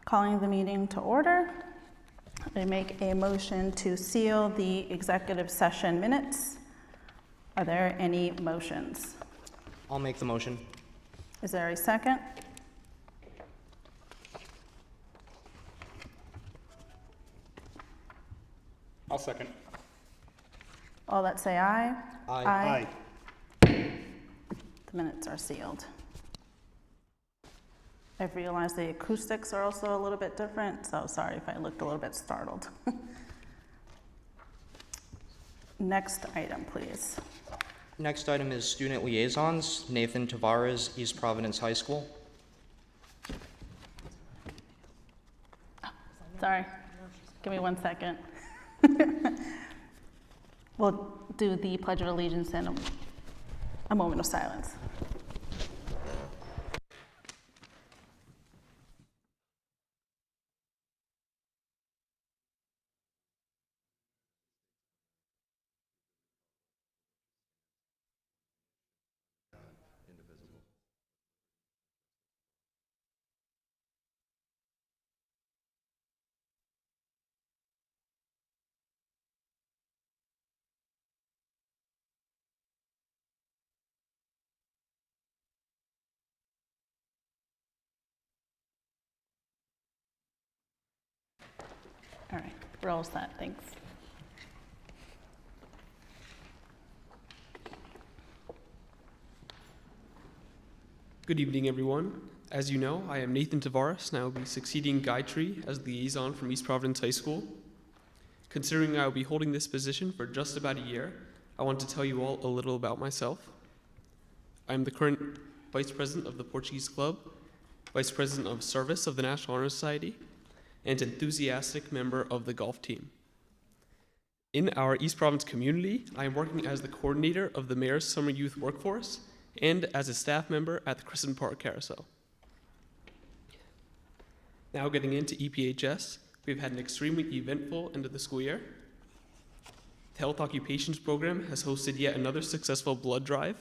Calling the meeting to order. I make a motion to seal the executive session minutes. Are there any motions? I'll make the motion. Is there a second? I'll second. All that say aye. Aye. The minutes are sealed. I've realized the acoustics are also a little bit different, so sorry if I looked a little bit startled. Next item, please. Next item is student liaisons. Nathan Tavares, East Providence High School. Sorry, give me 1 second. We'll do the Pledge of Allegiance in a moment of silence. All right, we're all set, thanks. Good evening, everyone. As you know, I am Nathan Tavares, and I will be succeeding Gayatri as liaison from East Providence High School. Considering I will be holding this position for just about a year, I want to tell you all a little about myself. I am the current Vice President of the Portuguese Club, Vice President of Service of the National Honor Society, and enthusiastic member of the golf team. In our East Providence community, I am working as the coordinator of the Mayor's Summer Youth Workforce and as a staff member at the Crescent Park Carousel. Now getting into EPHS, we've had an extremely eventful end of the school year. The Health Occupations Program has hosted yet another successful blood drive.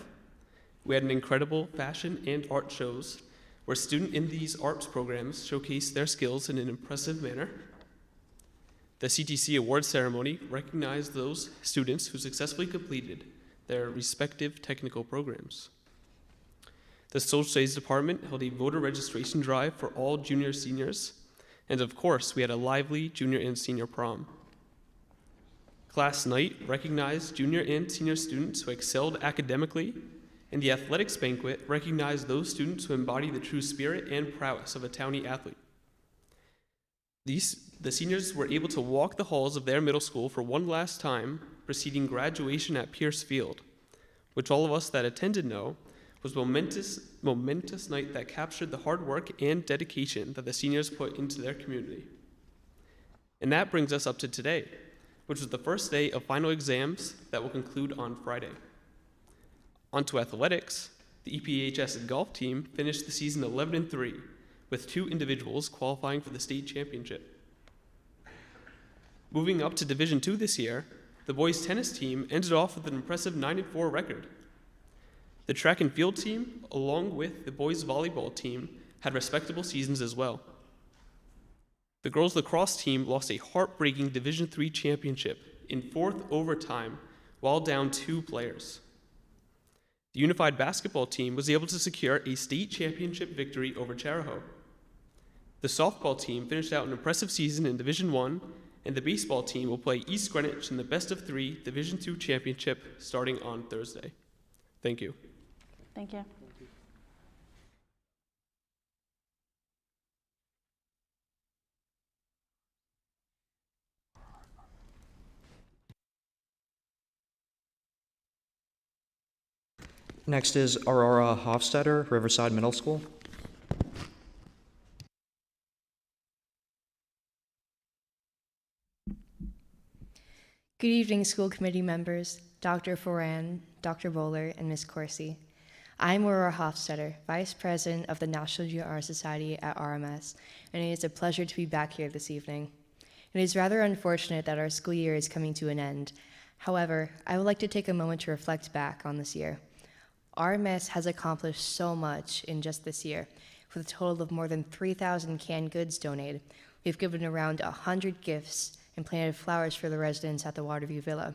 We had an incredible fashion and art shows where students in these arts programs showcase their skills in an impressive manner. The CTC Awards ceremony recognized those students who successfully completed their respective technical programs. The Social Studies Department held a voter registration drive for all junior seniors, and of course, we had a lively junior and senior prom. Class night recognized junior and senior students who excelled academically, and the athletics banquet recognized those students who embody the true spirit and prowess of a townie athlete. The seniors were able to walk the halls of their middle school for one last time, preceding graduation at Pierce Field, which all of us that attended know was a momentous night that captured the hard work and dedication that the seniors put into their community. And that brings us up to today, which was the first day of final exams that will conclude on Friday. Onto athletics, the EPHS golf team finished the season 11-3, with 2 individuals qualifying for the state championship. Moving up to Division II this year, the boys tennis team ended off with an impressive 9-4 record. The track and field team, along with the boys volleyball team, had respectable seasons as well. The girls lacrosse team lost a heartbreaking Division III championship in 4th overtime while down 2 players. The unified basketball team was able to secure a state championship victory over Charahoe. The softball team finished out an impressive season in Division I, and the baseball team will play East Greenwich in the best of 3 Division II championship starting on Thursday. Thank you. Thank you. Next is Aurora Hofstetter, Riverside Middle School. Good evening, school committee members, Dr. Foran, Dr. Bowler, and Ms. Corsi. I'm Aurora Hofstetter, Vice President of the National Junior Honor Society at RMS, and it is a pleasure to be back here this evening. It is rather unfortunate that our school year is coming to an end. However, I would like to take a moment to reflect back on this year. RMS has accomplished so much in just this year, with a total of more than 3,000 canned goods donated. We've given around 100 gifts and planted flowers for the residents at the Waterview Villa.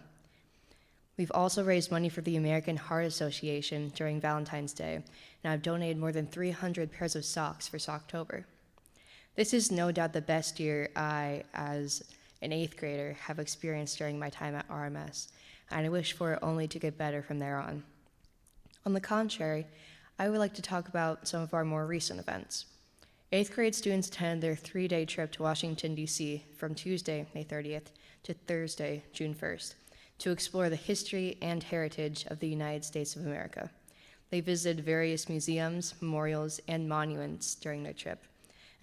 We've also raised money for the American Heart Association during Valentine's Day, and I've donated more than 300 pairs of socks for Socktober. This is no doubt the best year I, as an 8th grader, have experienced during my time at RMS, and I wish for it only to get better from there on. On the contrary, I would like to talk about some of our more recent events. 8th grade students attended their 3-day trip to Washington, D.C. from Tuesday, May 30th to Thursday, June 1st, to explore the history and heritage of the United States of America. They visited various museums, memorials, and monuments during their trip.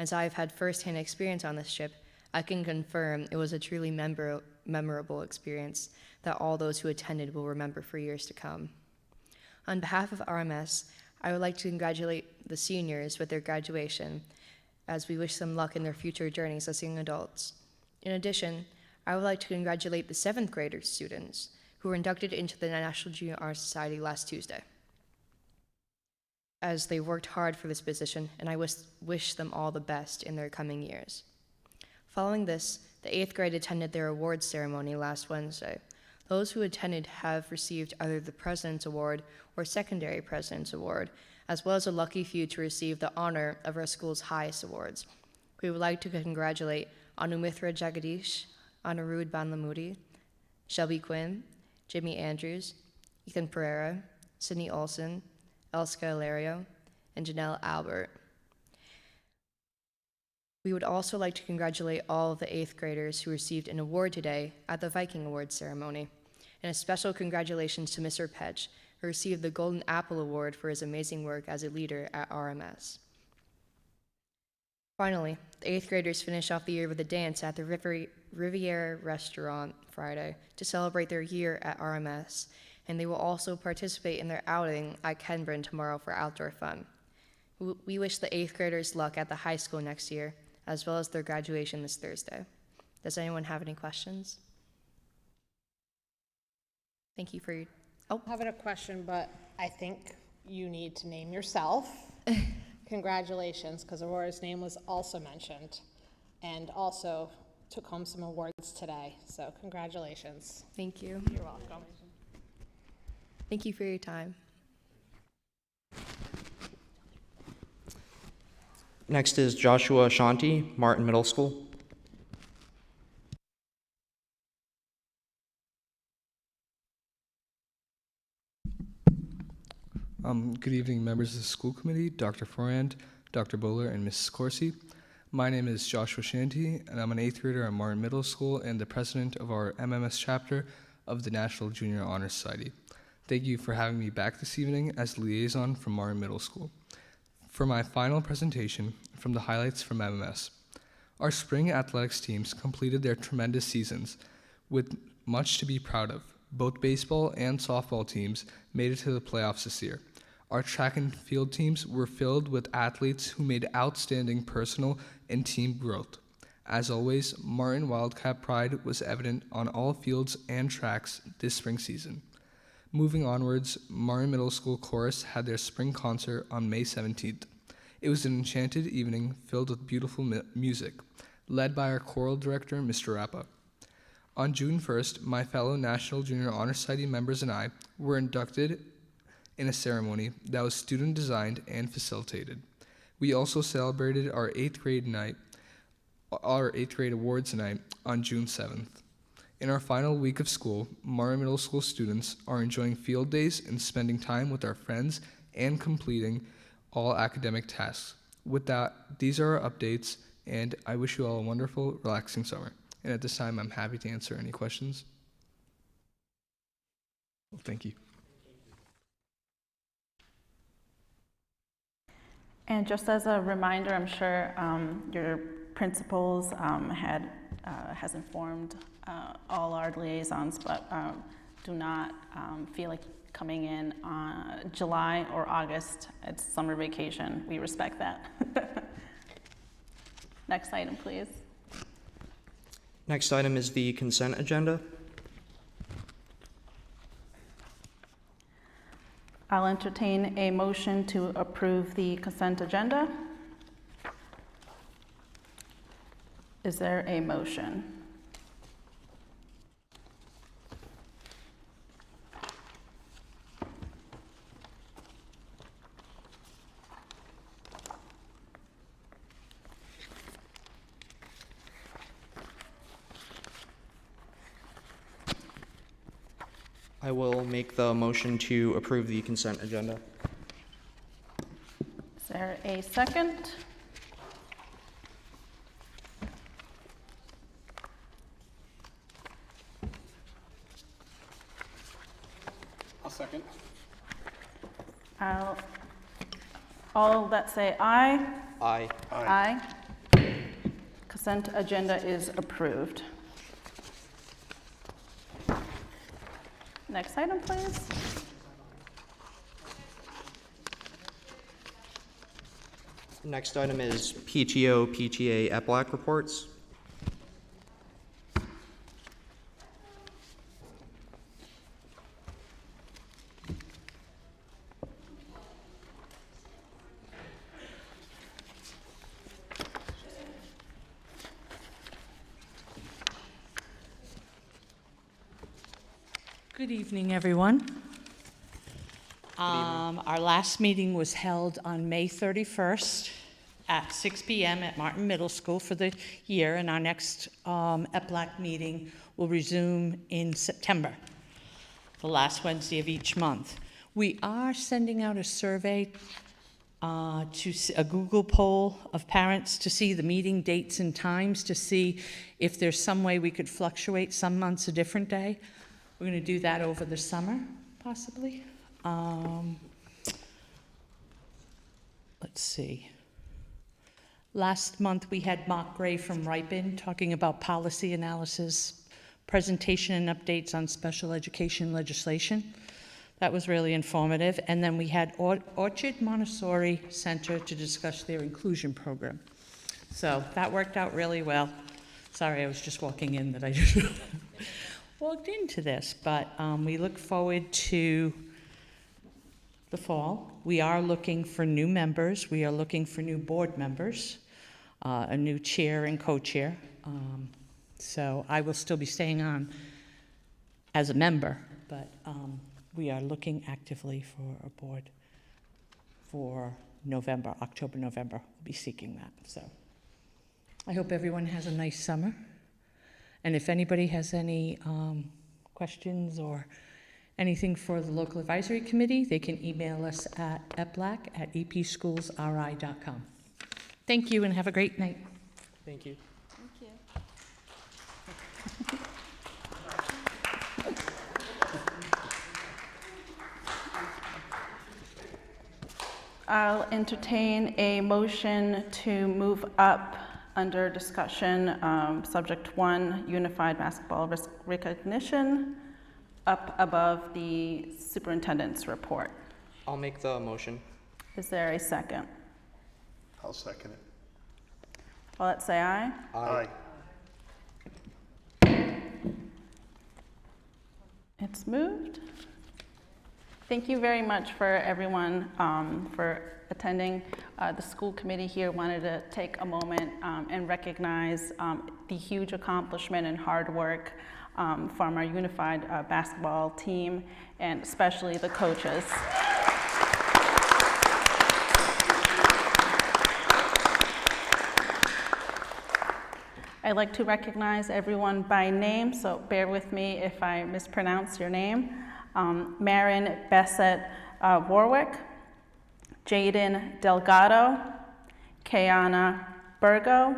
As I have had firsthand experience on this trip, I can confirm it was a truly memorable experience that all those who attended will remember for years to come. On behalf of RMS, I would like to congratulate the seniors with their graduation, as we wish them luck in their future journeys as young adults. In addition, I would like to congratulate the 7th grader students who were inducted into the National Junior Honor Society last Tuesday, as they worked hard for this position, and I wish them all the best in their coming years. Following this, the 8th grade attended their awards ceremony last Wednesday. Those who attended have received either the President's Award or Secondary President's Award, as well as a lucky few to receive the honor of our school's highest awards. We would like to congratulate Anumithra Jagadish, Anirudh Banlamudi, Shelby Quinn, Jimmy Andrews, Ethan Pereira, Sydney Olson, Elska Ilario, and Janelle Albert. We would also like to congratulate all of the 8th graders who received an award today at the Viking Awards ceremony. And a special congratulations to Mr. Petch, who received the Golden Apple Award for his amazing work as a leader at RMS. Finally, the 8th graders finished off the year with a dance at the Riviera Restaurant Friday to celebrate their year at RMS, and they will also participate in their outing at Kenburn tomorrow for outdoor fun. We wish the 8th graders luck at the high school next year, as well as their graduation this Thursday. Does anyone have any questions? Thank you for your, I'm having a question, but I think you need to name yourself. Congratulations, because Aurora's name was also mentioned, and also took home some awards today, so congratulations. Thank you. You're welcome. Thank you for your time. Next is Joshua Ashanti, Martin Middle School. Good evening, members of the school committee, Dr. Forand, Dr. Bowler, and Mrs. Corsi. My name is Joshua Shanty, and I'm an 8th grader at Martin Middle School and the president of our MMS chapter of the National Junior Honor Society. Thank you for having me back this evening as liaison from Martin Middle School. For my final presentation from the highlights from MMS, our spring athletics teams completed their tremendous seasons with much to be proud of. Both baseball and softball teams made it to the playoffs this year. Our track and field teams were filled with athletes who made outstanding personal and team growth. As always, Martin Wildcat pride was evident on all fields and tracks this spring season. Moving onwards, Martin Middle School Chorus had their spring concert on May 17th. It was an enchanted evening filled with beautiful music, led by our choral director, Mr. Rappa. On June 1st, my fellow National Junior Honor Society members and I were inducted in a ceremony that was student-designed and facilitated. We also celebrated our 8th grade awards night on June 7th. In our final week of school, Martin Middle School students are enjoying field days and spending time with our friends and completing all academic tasks. With that, these are our updates, and I wish you all a wonderful, relaxing summer. And at this time, I'm happy to answer any questions. Well, thank you. And just as a reminder, I'm sure your principals has informed all our liaisons, but do not feel like coming in July or August. It's summer vacation. We respect that. Next item, please. Next item is the consent agenda. I'll entertain a motion to approve the consent agenda. Is there a motion? I will make the motion to approve the consent agenda. Is there a second? I'll second. All that say aye? Aye. Aye. Consent agenda is approved. Next item, please. Next item is PTO, PTA, EPLAC reports. Good evening, everyone. Our last meeting was held on May 31st at 6 p.m. at Martin Middle School for the year, and our next EPLAC meeting will resume in September, the last Wednesday of each month. We are sending out a survey a Google poll of parents to see the meeting dates and times, to see if there's some way we could fluctuate some months a different day. We're going to do that over the summer, possibly. Let's see. Last month, we had Mark Gray from Ripon talking about policy analysis, presentation and updates on special education legislation. That was really informative. And then we had Orchard Montessori Center to discuss their inclusion program. So that worked out really well. Sorry, I was just walking in that I just walked into this, but we look forward to the fall. We are looking for new members. We are looking for new board members, a new chair and co-chair. So I will still be staying on as a member, but we are looking actively for a board for November, October, November. We'll be seeking that. So I hope everyone has a nice summer. And if anybody has any questions or anything for the local advisory committee, they can email us at eplac@epschoolsri.com. Thank you and have a great night. Thank you. I'll entertain a motion to move up under discussion, subject 1, unified basketball risk recognition, up above the superintendent's report. I'll make the motion. Is there a second? I'll second it. All that say aye? Aye. It's moved. Thank you very much for everyone for attending. The school committee here wanted to take a moment and recognize the huge accomplishment and hard work from our unified basketball team, and especially the coaches. I'd like to recognize everyone by name, so bear with me if I mispronounce your name. Marin Bessett Warwick, Jaden Delgado, Kayana Burgo.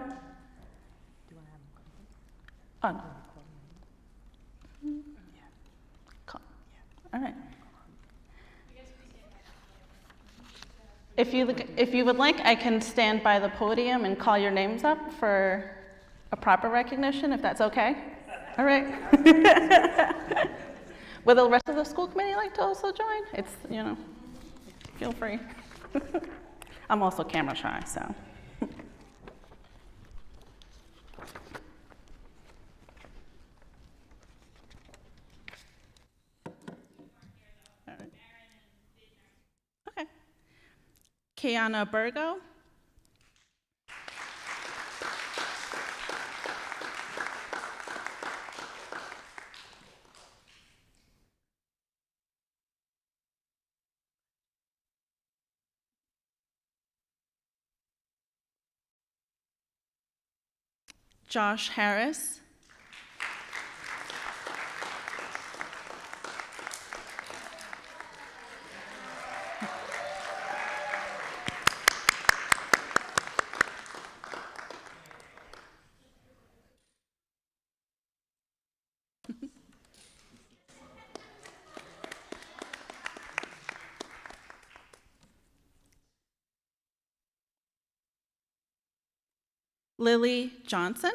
Oh, no. All right. If you would like, I can stand by the podium and call your names up for a proper recognition, if that's okay. All right. Would the rest of the school committee like to also join? It's, feel free. I'm also camera shy, so. All right. Okay. Kayana Burgo. Josh Harris. Lily Johnson.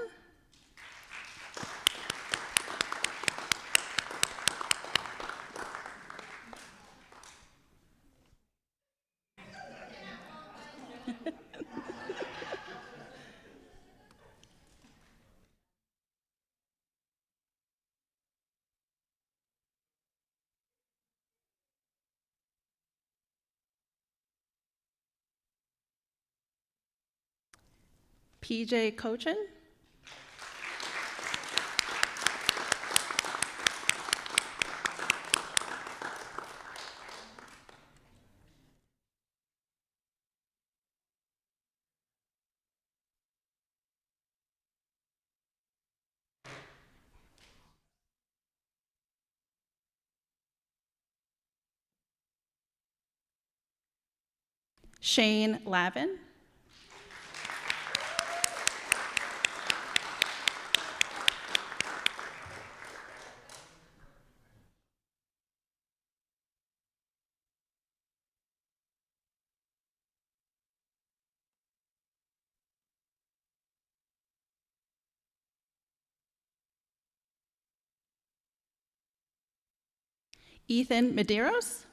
PJ Cochin. Shane Lavin. Ethan Medeiros.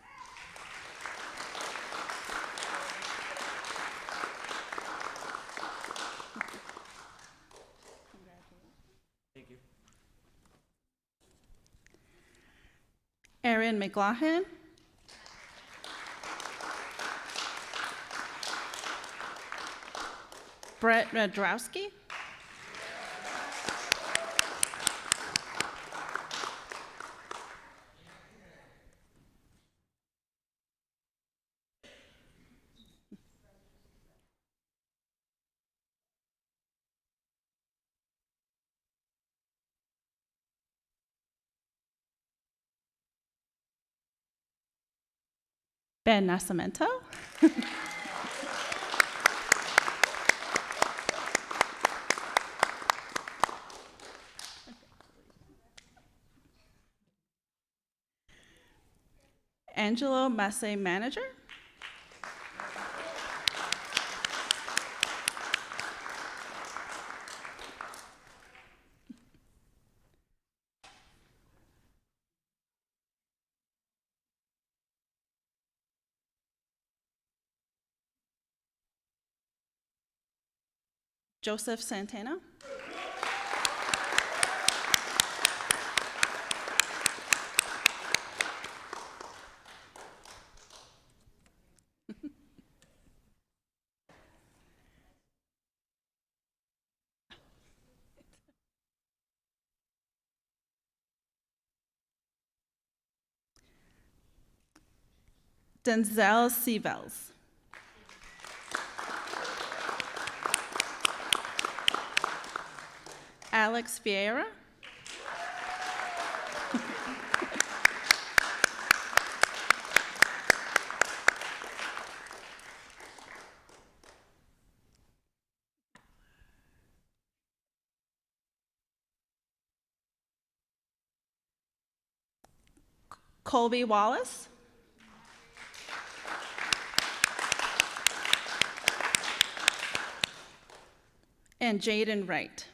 Thank you. Erin McLaughlin. Brett Radrowski. Ben Nascimento. Angelo Massey, manager. Joseph Santana. Denzel Sevels. Alex Vieira. Colby Wallace. And Jaden Wright.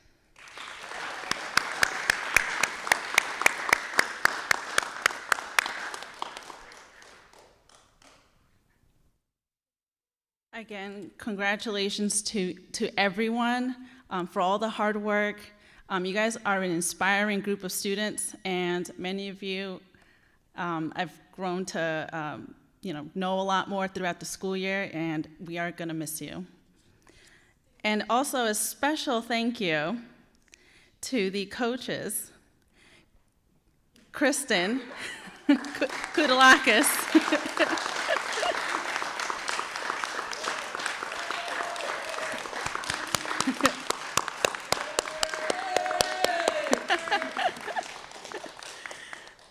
Again, congratulations to everyone for all the hard work. You guys are an inspiring group of students, and many of you I've grown to know a lot more throughout the school year, and we are going to miss you. And also a special thank you to the coaches, Kristen Kudalakis,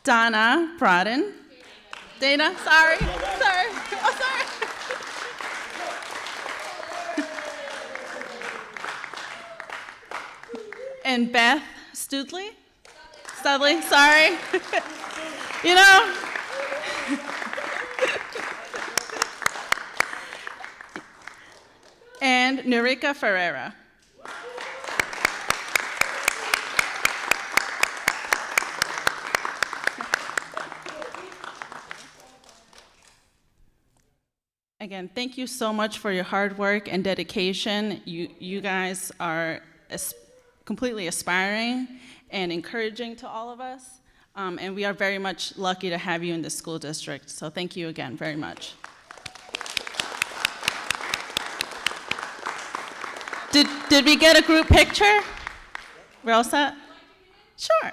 Donna Broaden. Dana, sorry. Oh, sorry. And Beth Studley. Studley, sorry. You know. And Nurika Ferreira. Again, thank you so much for your hard work and dedication. You guys are completely aspiring and encouraging to all of us, and we are very much lucky to have you in the school district. So thank you again very much. Did we get a group picture? We're all set? Sure.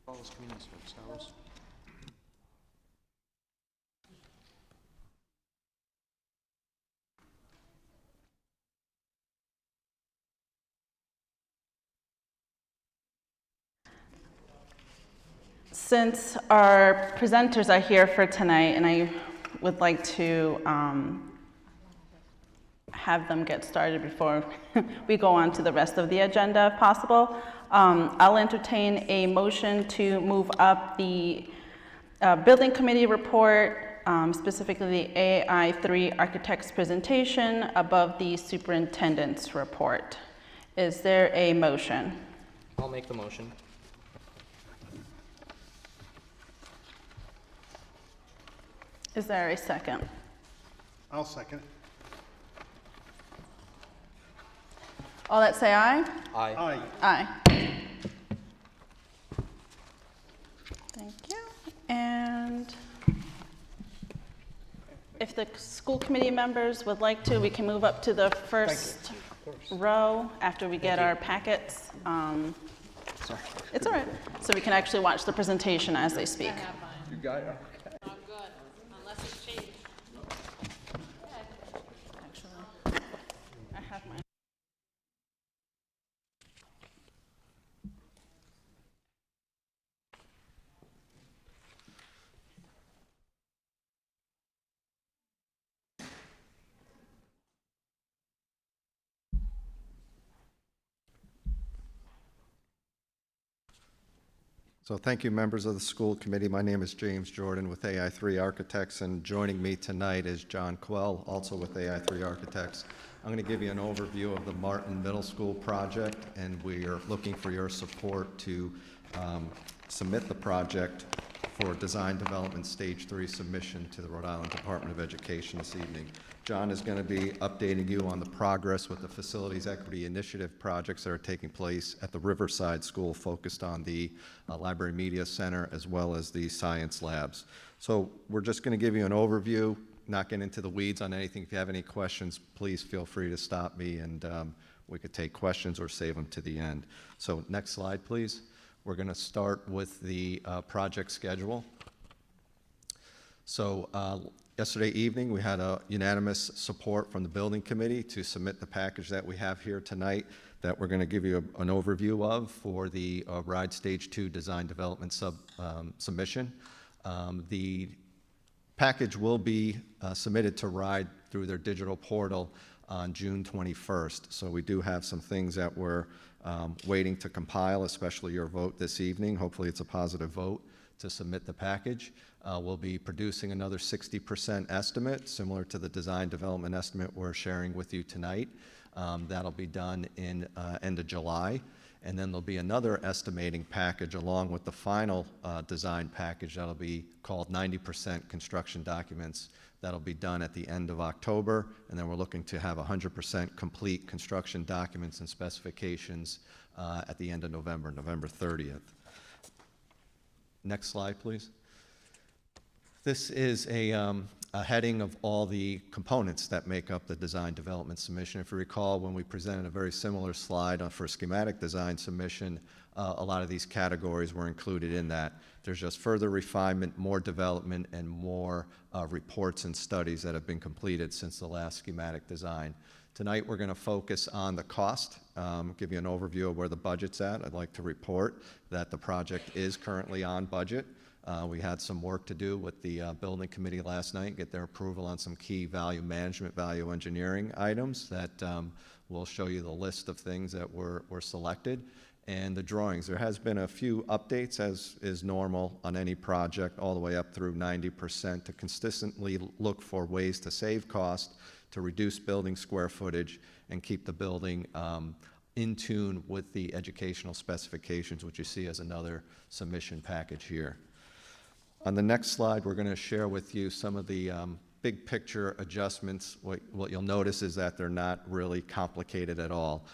Follows community service hours. Since our presenters are here for tonight, and I would like to have them get started before we go on to the rest of the agenda if possible, I'll entertain a motion to move up the building committee report, specifically the AI3 architect's presentation, above the superintendent's report. Is there a motion? I'll make the motion. Is there a second? I'll second it. All that say aye? Aye. Aye. Aye. Thank you. And if the school committee members would like to, we can move up to the first row after we get our packets. Sorry. It's all right. So we can actually watch the presentation as they speak. You got it? Actually, I have mine. So thank you, members of the school committee. My name is James Jordan with AI3 Architects, and joining me tonight is John Quell, also with AI3 Architects. I'm going to give you an overview of the Martin Middle School project, and we are looking for your support to submit the project for Design Development Stage 3 submission to the Rhode Island Department of Education this evening. John is going to be updating you on the progress with the Facilities Equity Initiative projects that are taking place at the Riverside School, focused on the Library Media Center as well as the science labs. So we're just going to give you an overview, not get into the weeds on anything. If you have any questions, please feel free to stop me, and we could take questions or save them to the end. So next slide, please. We're going to start with the project schedule. So yesterday evening, we had a unanimous support from the building committee to submit the package that we have here tonight that we're going to give you an overview of for the RIDE Stage 2 Design Development submission. The package will be submitted to RIDE through their digital portal on June 21st. So we do have some things that we're waiting to compile, especially your vote this evening. Hopefully it's a positive vote to submit the package. We'll be producing another 60% estimate, similar to the design development estimate we're sharing with you tonight. That'll be done in end of July. And then there'll be another estimating package along with the final design package that'll be called 90% construction documents. That'll be done at the end of October, and then we're looking to have 100% complete construction documents and specifications at the end of November, November 30th. Next slide, please. This is a heading of all the components that make up the design development submission. If you recall, when we presented a very similar slide for schematic design submission, a lot of these categories were included in that. There's just further refinement, more development, and more reports and studies that have been completed since the last schematic design. Tonight we're going to focus on the cost, give you an overview of where the budget's at. I'd like to report that the project is currently on budget. We had some work to do with the building committee last night, get their approval on some key value management, value engineering items that will show you the list of things that were selected. And the drawings. There has been a few updates, as is normal on any project, all the way up through 90% to consistently look for ways to save cost, to reduce building square footage, and keep the building in tune with the educational specifications, which you see as another submission package here. On the next slide, we're going to share with you some of the big picture adjustments. What you'll notice is that they're not really complicated at all.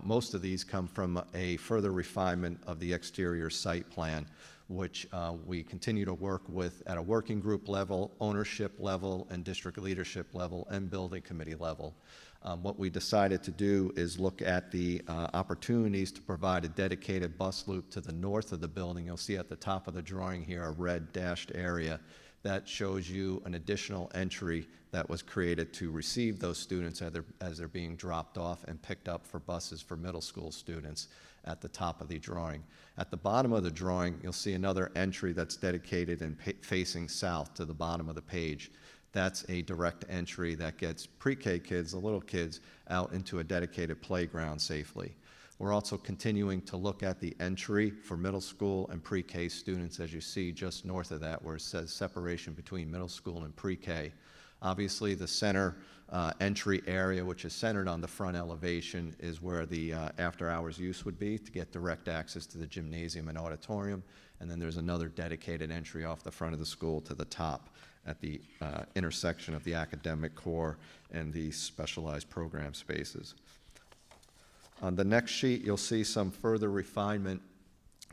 Most of these come from a further refinement of the exterior site plan, which we continue to work with at a working group level, ownership level, and district leadership level, and building committee level. What we decided to do is look at the opportunities to provide a dedicated bus loop to the north of the building. You'll see at the top of the drawing here a red dashed area that shows you an additional entry that was created to receive those students as they're being dropped off and picked up for buses for middle school students at the top of the drawing. At the bottom of the drawing, you'll see another entry that's dedicated and facing south to the bottom of the page. That's a direct entry that gets pre-K kids, the little kids, out into a dedicated playground safely. We're also continuing to look at the entry for middle school and pre-K students, as you see just north of that, where it says separation between middle school and pre-K. Obviously, the center entry area, which is centered on the front elevation, is where the after-hours use would be to get direct access to the gymnasium and auditorium. And then there's another dedicated entry off the front of the school to the top at the intersection of the academic core and the specialized program spaces. On the next sheet, you'll see some further refinement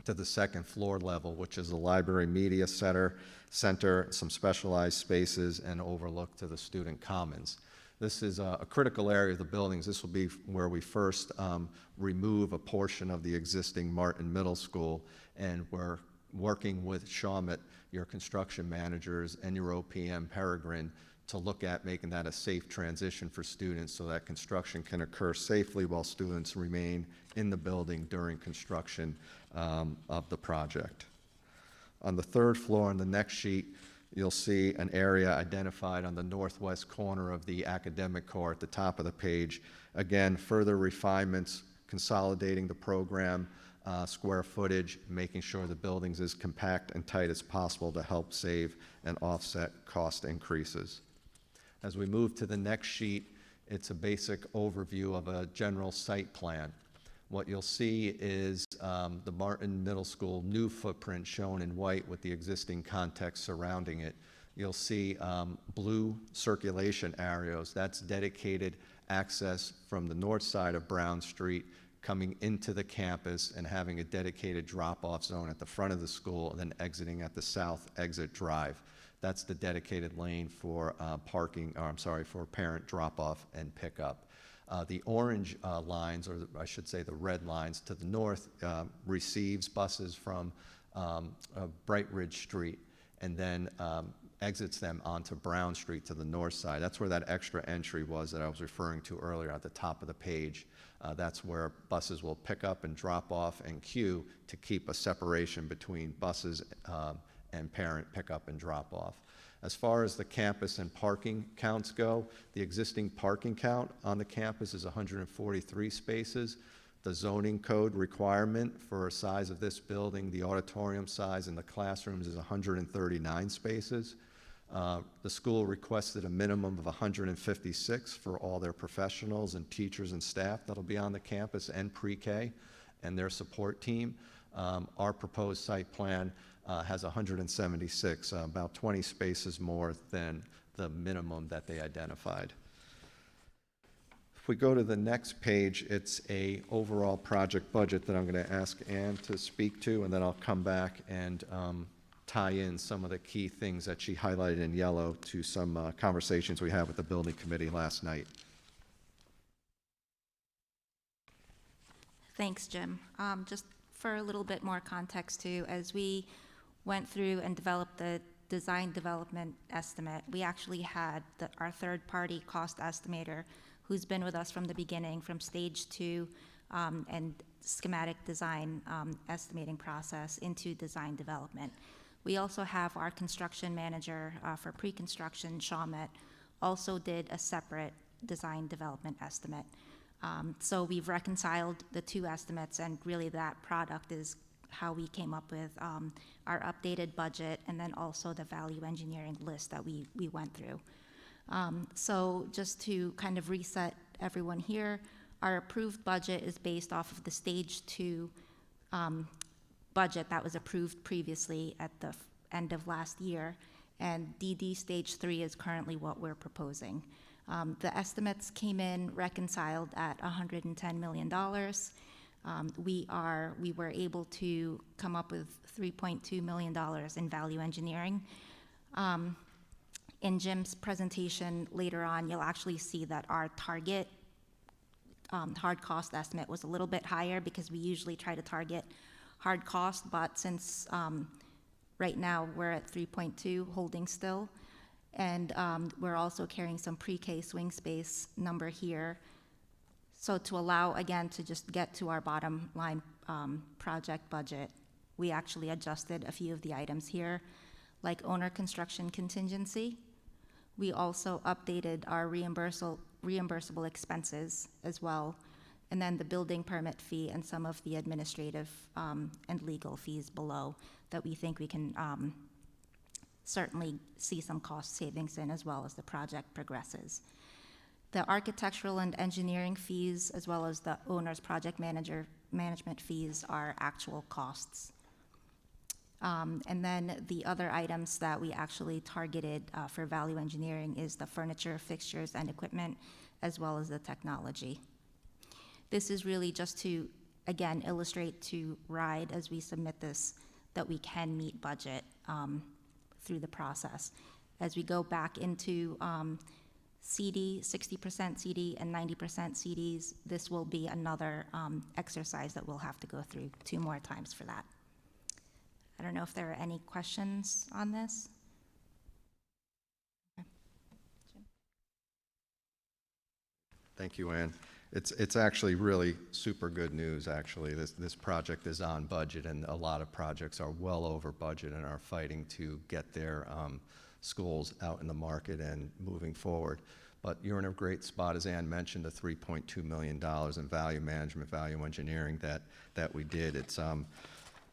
to the second floor level, which is the library media center, some specialized spaces, and overlook to the student commons. This is a critical area of the buildings. This will be where we first remove a portion of the existing Martin Middle School, and we're working with Shawmut, your construction managers, and your OPM Peregrine to look at making that a safe transition for students so that construction can occur safely while students remain in the building during construction of the project. On the third floor on the next sheet, you'll see an area identified on the northwest corner of the academic core at the top of the page. Again, further refinements, consolidating the program, square footage, making sure the building's as compact and tight as possible to help save and offset cost increases. As we move to the next sheet, it's a basic overview of a general site plan. What you'll see is the Martin Middle School new footprint shown in white with the existing context surrounding it. You'll see blue circulation arrows. That's dedicated access from the north side of Brown Street coming into the campus and having a dedicated drop-off zone at the front of the school and then exiting at the south exit drive. That's the dedicated lane for for parent drop-off and pickup. The orange lines, or I should say the red lines to the north, receives buses from Bright Ridge Street and then exits them onto Brown Street to the north side. That's where that extra entry was that I was referring to earlier at the top of the page. That's where buses will pick up and drop off and queue to keep a separation between buses and parent pickup and drop off. As far as the campus and parking counts go, the existing parking count on the campus is 143 spaces. The zoning code requirement for a size of this building, the auditorium size and the classrooms is 139 spaces. The school requested a minimum of 156 for all their professionals and teachers and staff that'll be on the campus and pre-K and their support team. Our proposed site plan has 176, about 20 spaces more than the minimum that they identified. If we go to the next page, it's a overall project budget that I'm going to ask Ann to speak to, and then I'll come back and tie in some of the key things that she highlighted in yellow to some conversations we had with the building committee last night. Thanks, Jim. Just for a little bit more context too, as we went through and developed the design development estimate, we actually had our third-party cost estimator who's been with us from the beginning, from stage 2 and schematic design estimating process into design development. We also have our construction manager for pre-construction, Shawmut, also did a separate design development estimate. So we've reconciled the two estimates, and really that product is how we came up with our updated budget and then also the value engineering list that we went through. So just to kind of reset everyone here, our approved budget is based off of the stage 2 budget that was approved previously at the end of last year, and DD stage 3 is currently what we're proposing. The estimates came in reconciled at $110 million. We were able to come up with $3.2 million in value engineering. In Jim's presentation later on, you'll actually see that our target hard cost estimate was a little bit higher because we usually try to target hard cost, but since right now we're at 3.2 holding still, and we're also carrying some pre-K swing space number here. So to allow, again, to just get to our bottom line project budget, we actually adjusted a few of the items here, like owner construction contingency. We also updated our reimbursable expenses as well, and then the building permit fee and some of the administrative and legal fees below that we think we can certainly see some cost savings in as well as the project progresses. The architectural and engineering fees, as well as the owner's project management fees, are actual costs. And then the other items that we actually targeted for value engineering is the furniture, fixtures, and equipment, as well as the technology. This is really just to, again, illustrate to RIDE as we submit this, that we can meet budget through the process. As we go back into CD, 60% CD and 90% CDs, this will be another exercise that we'll have to go through 2 more times for that. I don't know if there are any questions on this. Okay. Jim? Thank you, Ann. It's actually really super good news, actually. This project is on budget, and a lot of projects are well over budget and are fighting to get their schools out in the market and moving forward. But you're in a great spot, as Ann mentioned, the $3.2 million in value management, value engineering that we did.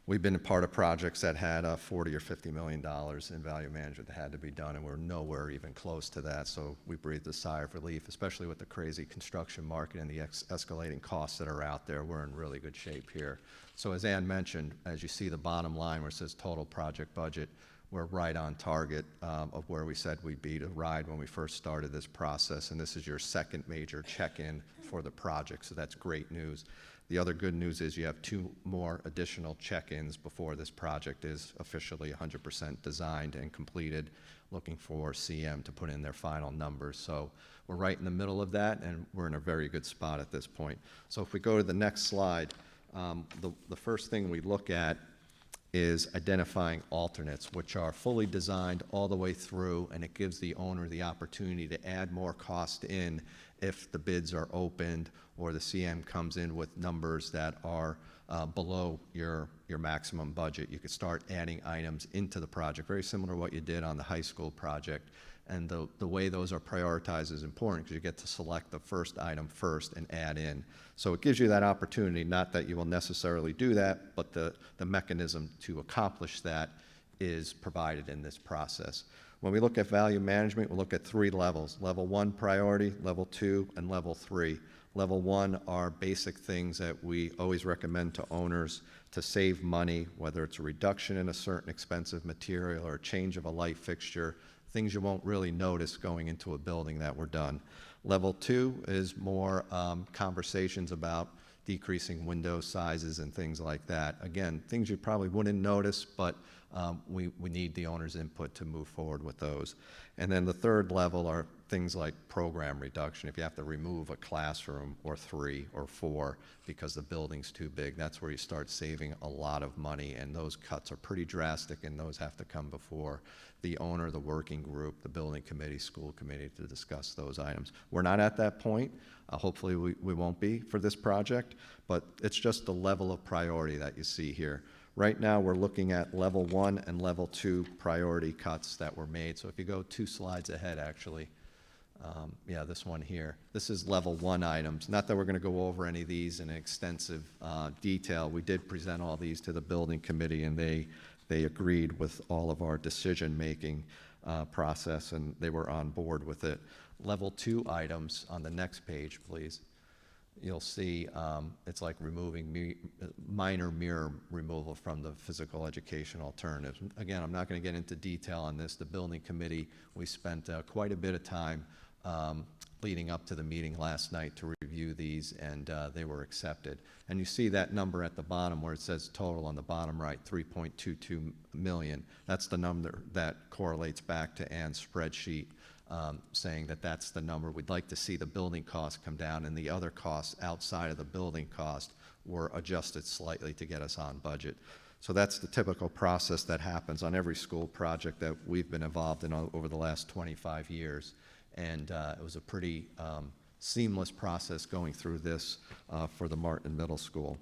We've been a part of projects that had $40 or $50 million in value management that had to be done, and we're nowhere even close to that. So we breathed a sigh of relief, especially with the crazy construction market and the escalating costs that are out there. We're in really good shape here. So as Ann mentioned, as you see the bottom line where it says total project budget, we're right on target of where we said we'd be to ride when we first started this process. And this is your second major check-in for the project, so that's great news. The other good news is you have 2 more additional check-ins before this project is officially 100% designed and completed, looking for CM to put in their final numbers. So we're right in the middle of that, and we're in a very good spot at this point. So if we go to the next slide, the first thing we look at is identifying alternates, which are fully designed all the way through, and it gives the owner the opportunity to add more cost in if the bids are opened or the CM comes in with numbers that are below your maximum budget. You could start adding items into the project, very similar to what you did on the high school project. And the way those are prioritized is important because you get to select the first item first and add in. So it gives you that opportunity, not that you will necessarily do that, but the mechanism to accomplish that is provided in this process. When we look at value management, we look at 3 levels: level 1 priority, level 2, and level 3. Level 1 are basic things that we always recommend to owners to save money, whether it's a reduction in a certain expensive material or a change of a light fixture, things you won't really notice going into a building that were done. Level 2 is more conversations about decreasing window sizes and things like that. Again, things you probably wouldn't notice, but we need the owner's input to move forward with those. And then the third level are things like program reduction. If you have to remove a classroom or 3 or 4 because the building's too big, that's where you start saving a lot of money, and those cuts are pretty drastic, and those have to come before the owner, the working group, the building committee, school committee to discuss those items. We're not at that point. Hopefully we won't be for this project, but it's just the level of priority that you see here. Right now, we're looking at level 1 and level 2 priority cuts that were made. So if you go 2 slides ahead, actually, yeah, this one here. This is level 1 items. Not that we're going to go over any of these in extensive detail. We did present all these to the building committee, and they agreed with all of our decision-making process, and they were on board with it. Level 2 items on the next page, please. You'll see it's like removing minor mirror removal from the physical education alternatives. Again, I'm not going to get into detail on this. The building committee, we spent quite a bit of time leading up to the meeting last night to review these, and they were accepted. And you see that number at the bottom where it says total on the bottom right, 3.22 million. That's the number that correlates back to Ann's spreadsheet, saying that that's the number. We'd like to see the building costs come down, and the other costs outside of the building cost were adjusted slightly to get us on budget. So that's the typical process that happens on every school project that we've been involved in over the last 25 years. And it was a pretty seamless process going through this for the Martin Middle School.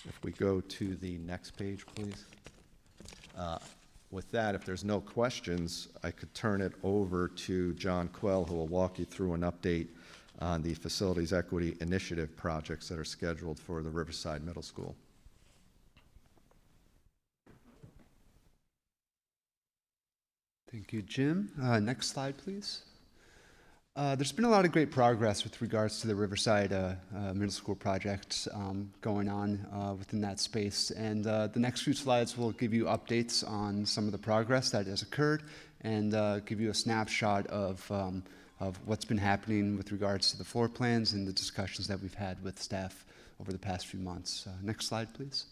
If we go to the next page, please. With that, if there's no questions, I could turn it over to John Quell, who will walk you through an update on the Facilities Equity Initiative projects that are scheduled for the Riverside Middle School. Thank you, Jim. Next slide, please. There's been a lot of great progress with regards to the Riverside Middle School project going on within that space. And the next few slides will give you updates on some of the progress that has occurred and give you a snapshot of what's been happening with regards to the floor plans and the discussions that we've had with staff over the past few months. Next slide, please.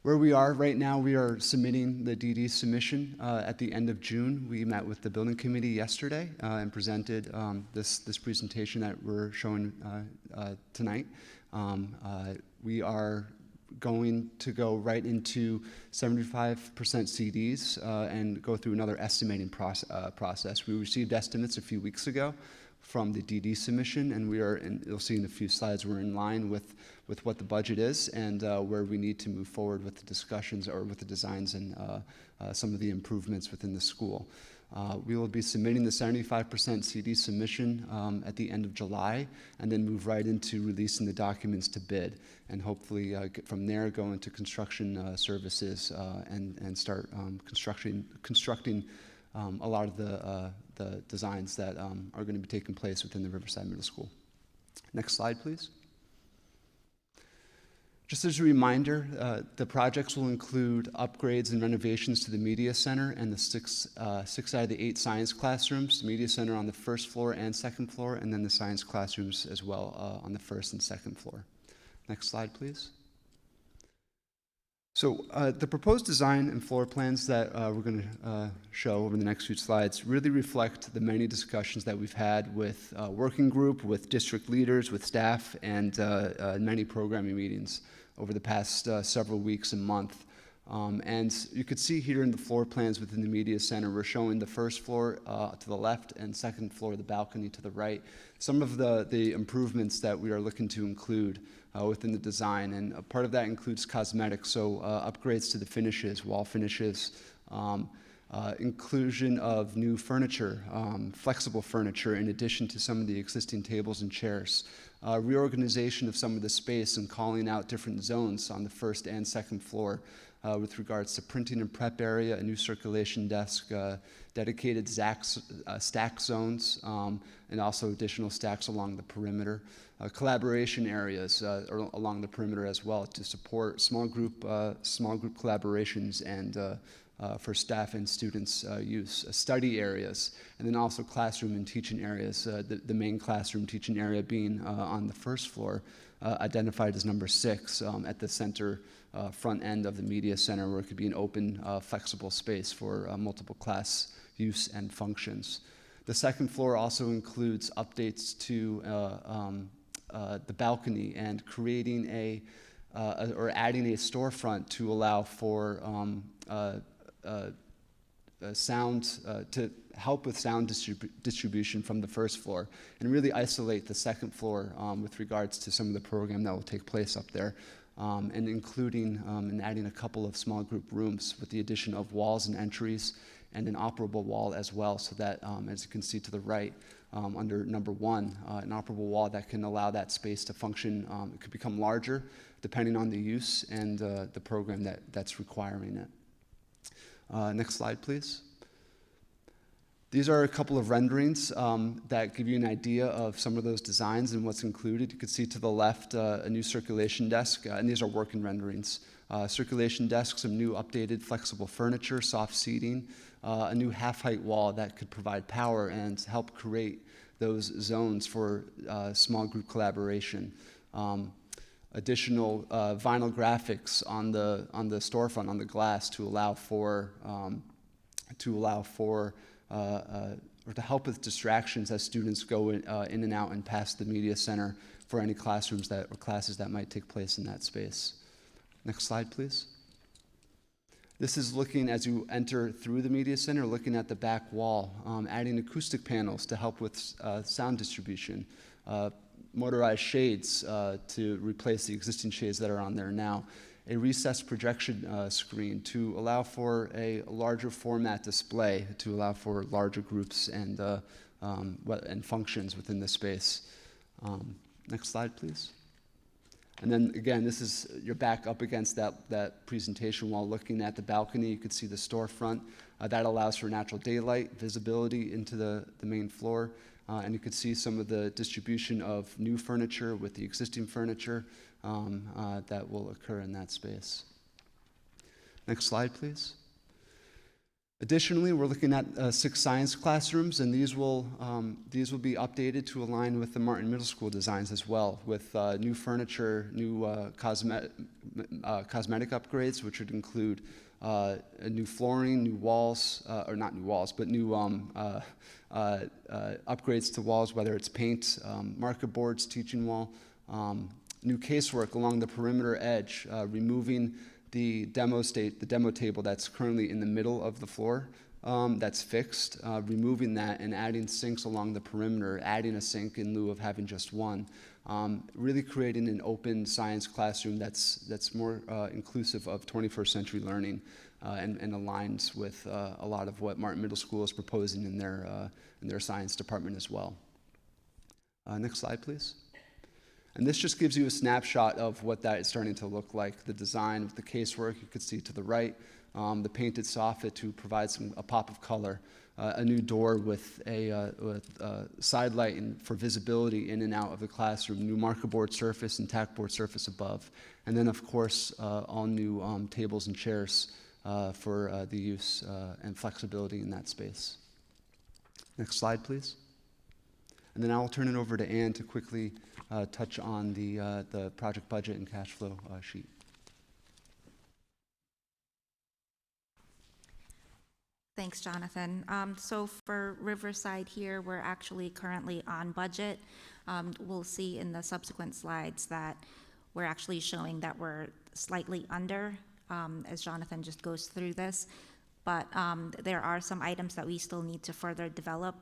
Where we are right now, we are submitting the DD submission at the end of June. We met with the building committee yesterday and presented this presentation that we're showing tonight. We are going to go right into 75% CDs and go through another estimating process. We received estimates a few weeks ago from the DD submission, and we are, and you'll see in a few slides, we're in line with what the budget is and where we need to move forward with the discussions or with the designs and some of the improvements within the school. We will be submitting the 75% CD submission at the end of July, and then move right into releasing the documents to bid, and hopefully from there go into construction services and start constructing a lot of the designs that are going to be taking place within the Riverside Middle School. Next slide, please. Just as a reminder, the projects will include upgrades and renovations to the Media Center and the six out of the 8 science classrooms, the Media Center on the first floor and second floor, and then the science classrooms as well on the first and second floor. Next slide, please. So the proposed design and floor plans that we're going to show over the next few slides really reflect the many discussions that we've had with working group, with district leaders, with staff, and many programming meetings over the past several weeks and month. And you could see here in the floor plans within the Media Center, we're showing the first floor to the left and second floor, the balcony to the right. Some of the improvements that we are looking to include within the design, and a part of that includes cosmetics, so upgrades to the finishes, wall finishes, inclusion of new furniture, flexible furniture, in addition to some of the existing tables and chairs. Reorganization of some of the space and calling out different zones on the first and second floor with regards to printing and prep area, a new circulation desk, dedicated stack zones, and also additional stacks along the perimeter. Collaboration areas along the perimeter as well to support small group collaborations and for staff and students' use, study areas, and then also classroom and teaching areas, the main classroom teaching area being on the first floor, identified as number 6 at the center front end of the Media Center, where it could be an open, flexible space for multiple class use and functions. The second floor also includes updates to the balcony and creating or adding a storefront to allow for sound, to help with sound distribution from the first floor, and really isolate the second floor with regards to some of the program that will take place up there, and including and adding a couple of small group rooms with the addition of walls and entries and an operable wall as well, so that, as you can see to the right, under number 1, an operable wall that can allow that space to function. It could become larger depending on the use and the program that's requiring it. Next slide, please. These are a couple of renderings that give you an idea of some of those designs and what's included. You can see to the left a new circulation desk, and these are working renderings. Circulation desk, some new updated flexible furniture, soft seating, a new half-height wall that could provide power and help create those zones for small group collaboration. Additional vinyl graphics on the storefront, on the glass, to allow for or to help with distractions as students go in and out and past the Media Center for any classrooms or classes that might take place in that space. Next slide, please. This is looking, as you enter through the Media Center, looking at the back wall, adding acoustic panels to help with sound distribution, motorized shades to replace the existing shades that are on there now, a recessed projection screen to allow for a larger format display, to allow for larger groups and functions within the space. Next slide, please. And then again, this is, you're back up against that presentation wall looking at the balcony. You can see the storefront. That allows for natural daylight, visibility into the main floor. And you can see some of the distribution of new furniture with the existing furniture that will occur in that space. Next slide, please. Additionally, we're looking at 6 science classrooms, and these will be updated to align with the Martin Middle School designs as well, with new furniture, new cosmetic upgrades, which would include new flooring, new walls, or not new walls, but new upgrades to walls, whether it's paint, marker boards, teaching wall, new casework along the perimeter edge, removing the demo table that's currently in the middle of the floor, that's fixed, removing that and adding sinks along the perimeter, adding a sink in lieu of having just one, really creating an open science classroom that's more inclusive of 21st century learning and aligns with a lot of what Martin Middle School is proposing in their science department as well. Next slide, please. And this just gives you a snapshot of what that is starting to look like. The design of the casework, you could see to the right, the painted soffit to provide a pop of color, a new door with a side light for visibility in and out of the classroom, new marker board surface and tack board surface above, and then of course all new tables and chairs for the use and flexibility in that space. Next slide, please. And then I'll turn it over to Ann to quickly touch on the project budget and cash flow sheet. Thanks, Jonathan. So for Riverside here, we're actually currently on budget. We'll see in the subsequent slides that we're actually showing that we're slightly under as Jonathan just goes through this. But there are some items that we still need to further develop,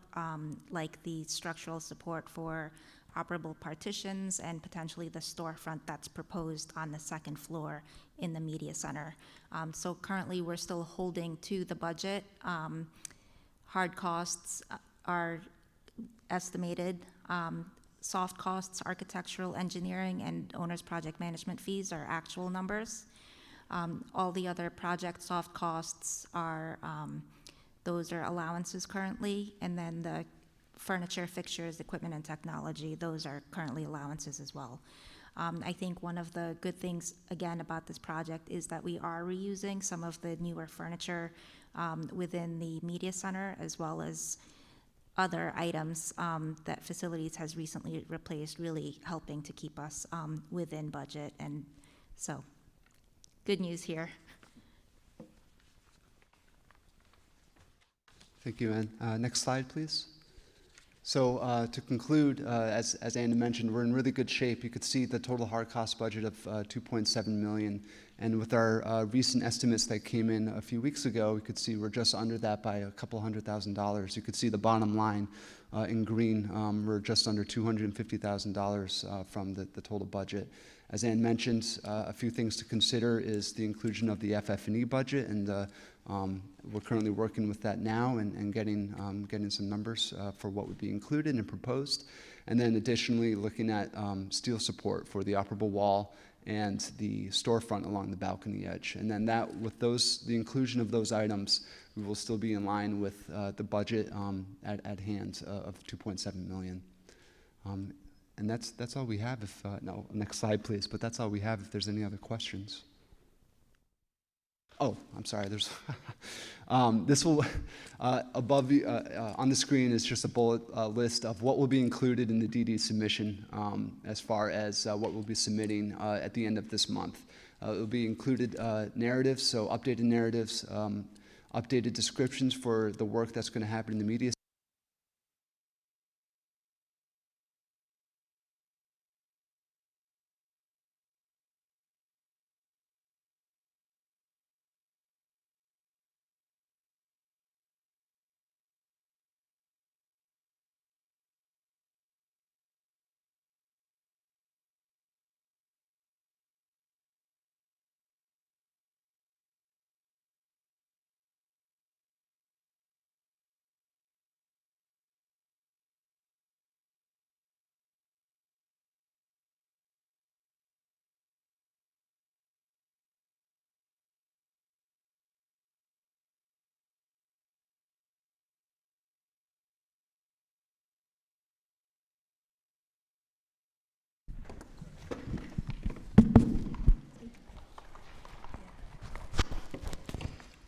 like the structural support for operable partitions and potentially the storefront that's proposed on the second floor in the media center. So currently we're still holding to the budget. Hard costs are estimated. Soft costs, architectural, engineering, and owner's project management fees are actual numbers. All the other project soft costs are, those are allowances currently, and then the furniture, fixtures, equipment, and technology, those are currently allowances as well. I think one of the good things, again, about this project is that we are reusing some of the newer furniture within the media center, as well as other items that facilities has recently replaced, really helping to keep us within budget. And so, good news here. Thank you, Ann. Next slide, please. So to conclude, as Anna mentioned, we're in really good shape. You could see the total hard cost budget of $2.7 million. And with our recent estimates that came in a few weeks ago, we could see we're just under that by a couple $100,000. You could see the bottom line in green. We're just under $250,000 from the total budget. As Ann mentioned, a few things to consider is the inclusion of the FF&E budget, and we're currently working with that now and getting some numbers for what would be included and proposed. And then additionally, looking at steel support for the operable wall and the storefront along the balcony edge. And then that, with the inclusion of those items, we will still be in line with the budget at hand of $2.7 million. And that's all we have. No, next slide, please. But that's all we have if there's any other questions. Oh, I'm sorry. There's this will above on the screen is just a bullet list of what will be included in the DD submission as far as what we'll be submitting at the end of this month. It will be included narratives, so updated narratives, updated descriptions for the work that's going to happen in the media.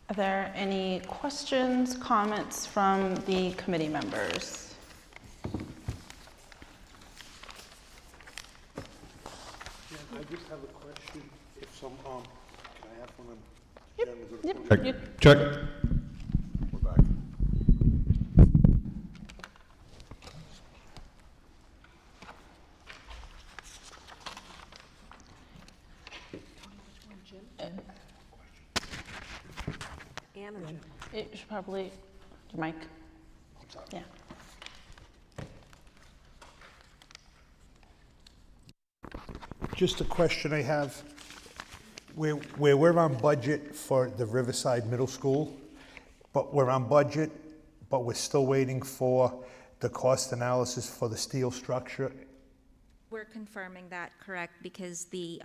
Are there any questions, comments from the committee members? Yeah, I just have a question. If some, can I have one? Yep. Check. We're back. You should probably, your mic. I'm sorry. Yeah. Just a question I have. Where we're on budget for the Riverside Middle School, but we're on budget, but we're still waiting for the cost analysis for the steel structure. We're confirming that, correct, because the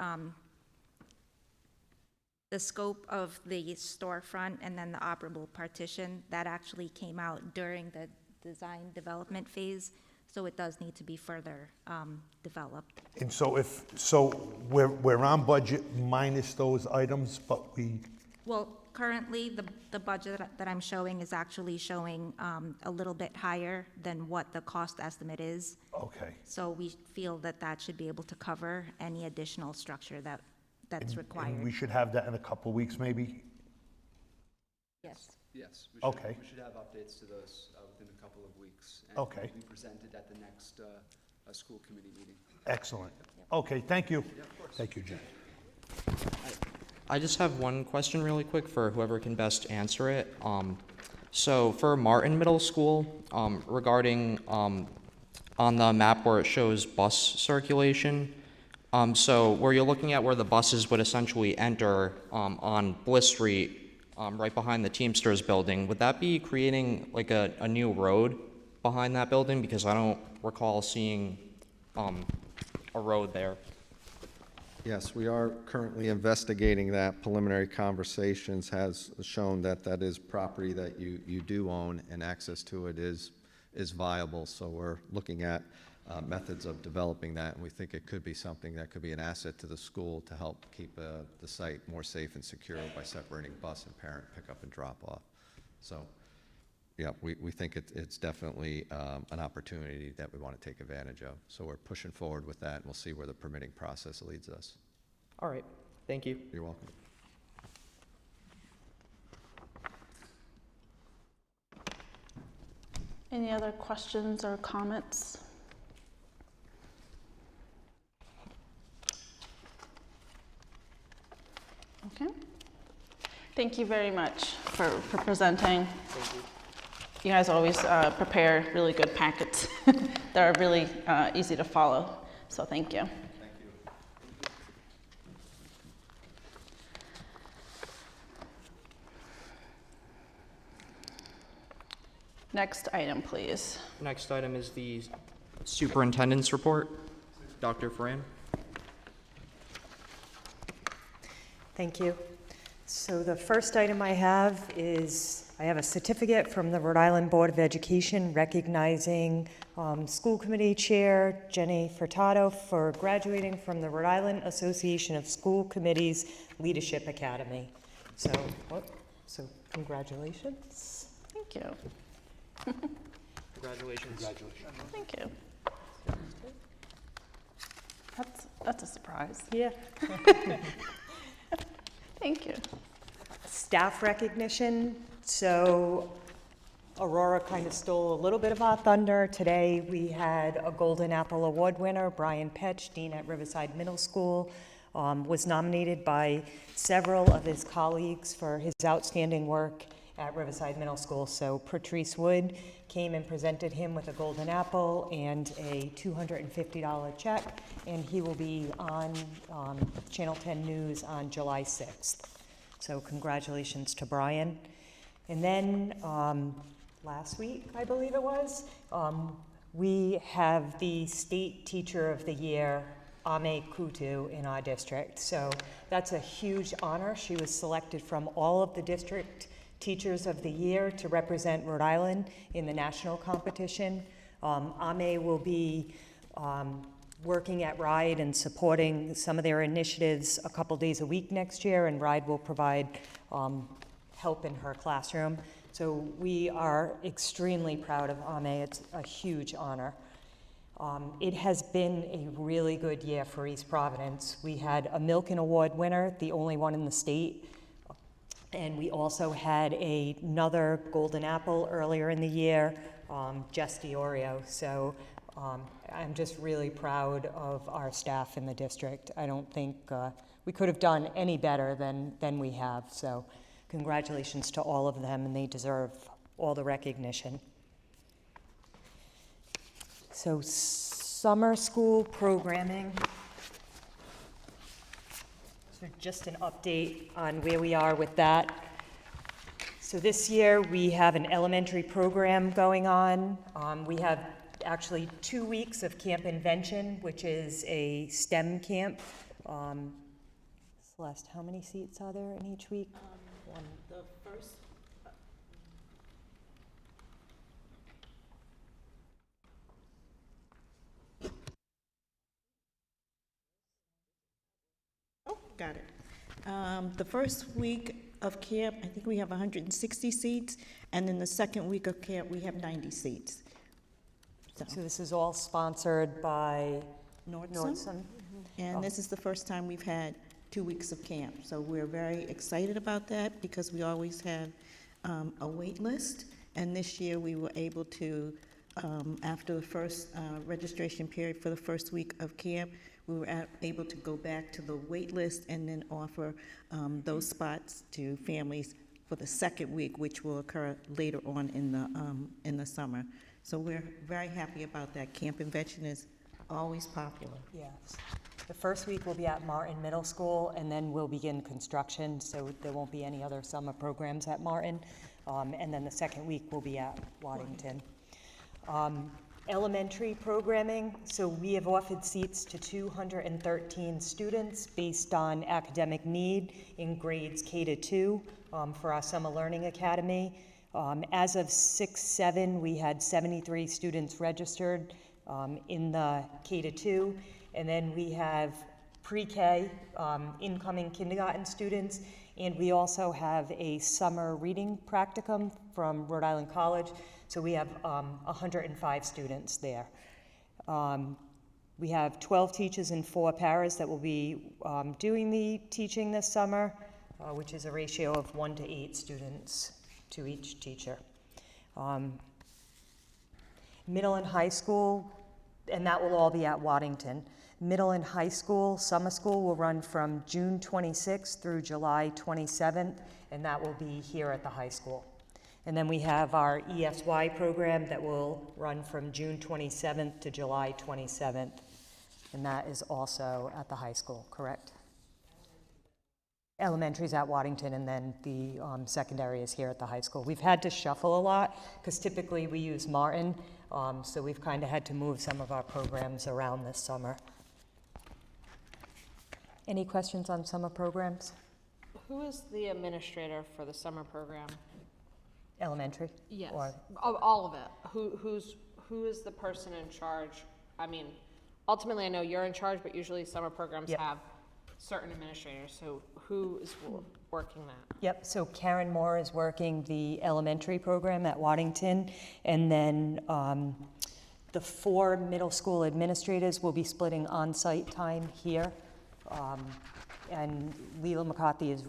scope of the storefront and then the operable partition, that actually came out during the design development phase, so it does need to be further developed. And so we're on budget minus those items, but Well, currently, the budget that I'm showing is actually showing a little bit higher than what the cost estimate is. okay. So we feel that that should be able to cover any additional structure that's required. And we should have that in a couple of weeks, maybe? Yes. Yes. Okay. We should have updates to those within a couple of weeks. And Okay. will be presented at the next school committee meeting. Excellent. Okay, thank you. Yeah, of course. Thank you, Jen. I just have one question really quick for whoever can best answer it. So for Martin Middle School, regarding on the map where it shows bus circulation, so where you're looking at where the buses would essentially enter on Bliss Street, right behind the Teamsters building, would that be creating like a new road behind that building? Because I don't recall seeing a road there. Yes, we are currently investigating that. Preliminary conversations has shown that that is property that you do own, and access to it is viable. So we're looking at methods of developing that, and we think it could be something that could be an asset to the school to help keep the site more safe and secure by separating bus and parent pickup and drop off. So, yeah, we think it's definitely an opportunity that we want to take advantage of. So we're pushing forward with that, and we'll see where the permitting process leads us. All right, thank you. You're welcome. Any other questions or comments? Okay. Thank you very much for presenting. Thank you. You guys always prepare really good packets that are really easy to follow, so thank you. Thank you. Next item, please. Next item is the superintendent's report. Dr. Ferran. Thank you. So the first item I have is, I have a certificate from the Rhode Island Board of Education recognizing School Committee Chair Jenny Furtado for graduating from the Rhode Island Association of School Committees Leadership Academy. So congratulations. Thank you. Congratulations. Thank you. That's a surprise. Yeah. Thank you. Staff recognition. So Aurora kind of stole a little bit of our thunder. Today we had a Golden Apple Award winner, Brian Petch, Dean at Riverside Middle School, was nominated by several of his colleagues for his outstanding work at Riverside Middle School. So Patrice Wood came and presented him with a Golden Apple and a $250 check, and he will be on Channel 10 News on July 6th. So congratulations to Brian. And then last week, I believe it was, we have the State Teacher of the Year, Ame Kutu, in our district. So that's a huge honor. She was selected from all of the district Teachers of the Year to represent Rhode Island in the national competition. Ame will be working at RIDE and supporting some of their initiatives a couple days a week next year, and RIDE will provide help in her classroom. So we are extremely proud of Ame. It's a huge honor. It has been a really good year for East Providence. We had a Milken Award winner, the only one in the state. And we also had another Golden Apple earlier in the year, Jess Diorio. So I'm just really proud of our staff in the district. I don't think we could have done any better than we have. So congratulations to all of them, and they deserve all the recognition. So summer school programming. So just an update on where we are with that. So this year, we have an elementary program going on. We have actually 2 weeks of Camp Invention, which is a STEM camp. Celeste, how many seats are there in each week? One. The first, oh, got it. The first week of camp, I think we have 160 seats, and then the second week of camp, we have 90 seats. So this is all sponsored by Nordstrom. And this is the first time we've had 2 weeks of camp. So we're very excited about that because we always have a wait list. And this year we were able to, after the first registration period for the first week of camp, we were able to go back to the wait list and then offer those spots to families for the second week, which will occur later on in the summer. So we're very happy about that. Camp Invention is always popular. Yes. The first week will be at Martin Middle School, and then we'll begin construction, so there won't be any other summer programs at Martin. And then the second week will be at Waddington. Elementary programming, so we have offered seats to 213 students based on academic need in grades K to 2 for our Summer Learning Academy. As of 6/7, we had 73 students registered in the K to 2, and then we have pre-K, incoming kindergarten students, and we also have a summer reading practicum from Rhode Island College, so we have 105 students there. We have 12 teachers and 4 paras that will be doing the teaching this summer, which is a ratio of 1 to 8 students to each teacher. Middle and high school, and that will all be at Waddington. Middle and high school, summer school will run from June 26th through July 27th, and that will be here at the high school. And then we have our ESY program that will run from June 27th to July 27th, and that is also at the high school, correct? Elementary's at Waddington, and then the secondary is here at the high school. We've had to shuffle a lot, because typically we use Martin, so we've kind of had to move some of our programs around this summer. Any questions on summer programs? Who is the administrator for the summer program? Elementary? Yes, Or- all of it. Who is the person in charge? I mean, ultimately, I know you're in charge, but usually summer programs Yep. have certain administrators, so who is working that? Yep, so Karen Moore is working the elementary program at Waddington, and then the 4 middle school administrators will be splitting on-site time here. And Leela McCarthy is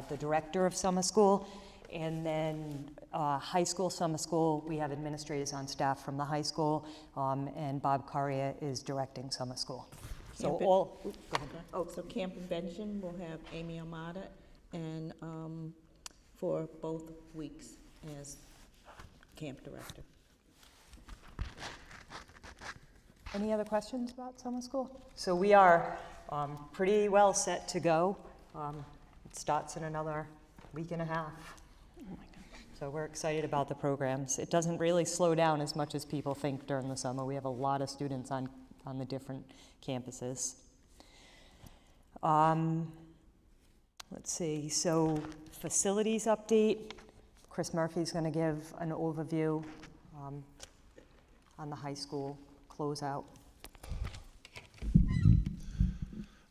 the director of summer school. And then high school, summer school, we have administrators on staff from the high school, and Bob Correa is directing summer school. So Camp- all, So Camp Invention will have Amy Amata and for both weeks as camp director. any other questions about summer school? So we are pretty well set to go. It starts in another week and a half. So we're excited about the programs. It doesn't really slow down as much as people think during the summer. We have a lot of students on the different campuses. Let's see, so facilities update. Chris Murphy's going to give an overview on the high school closeout.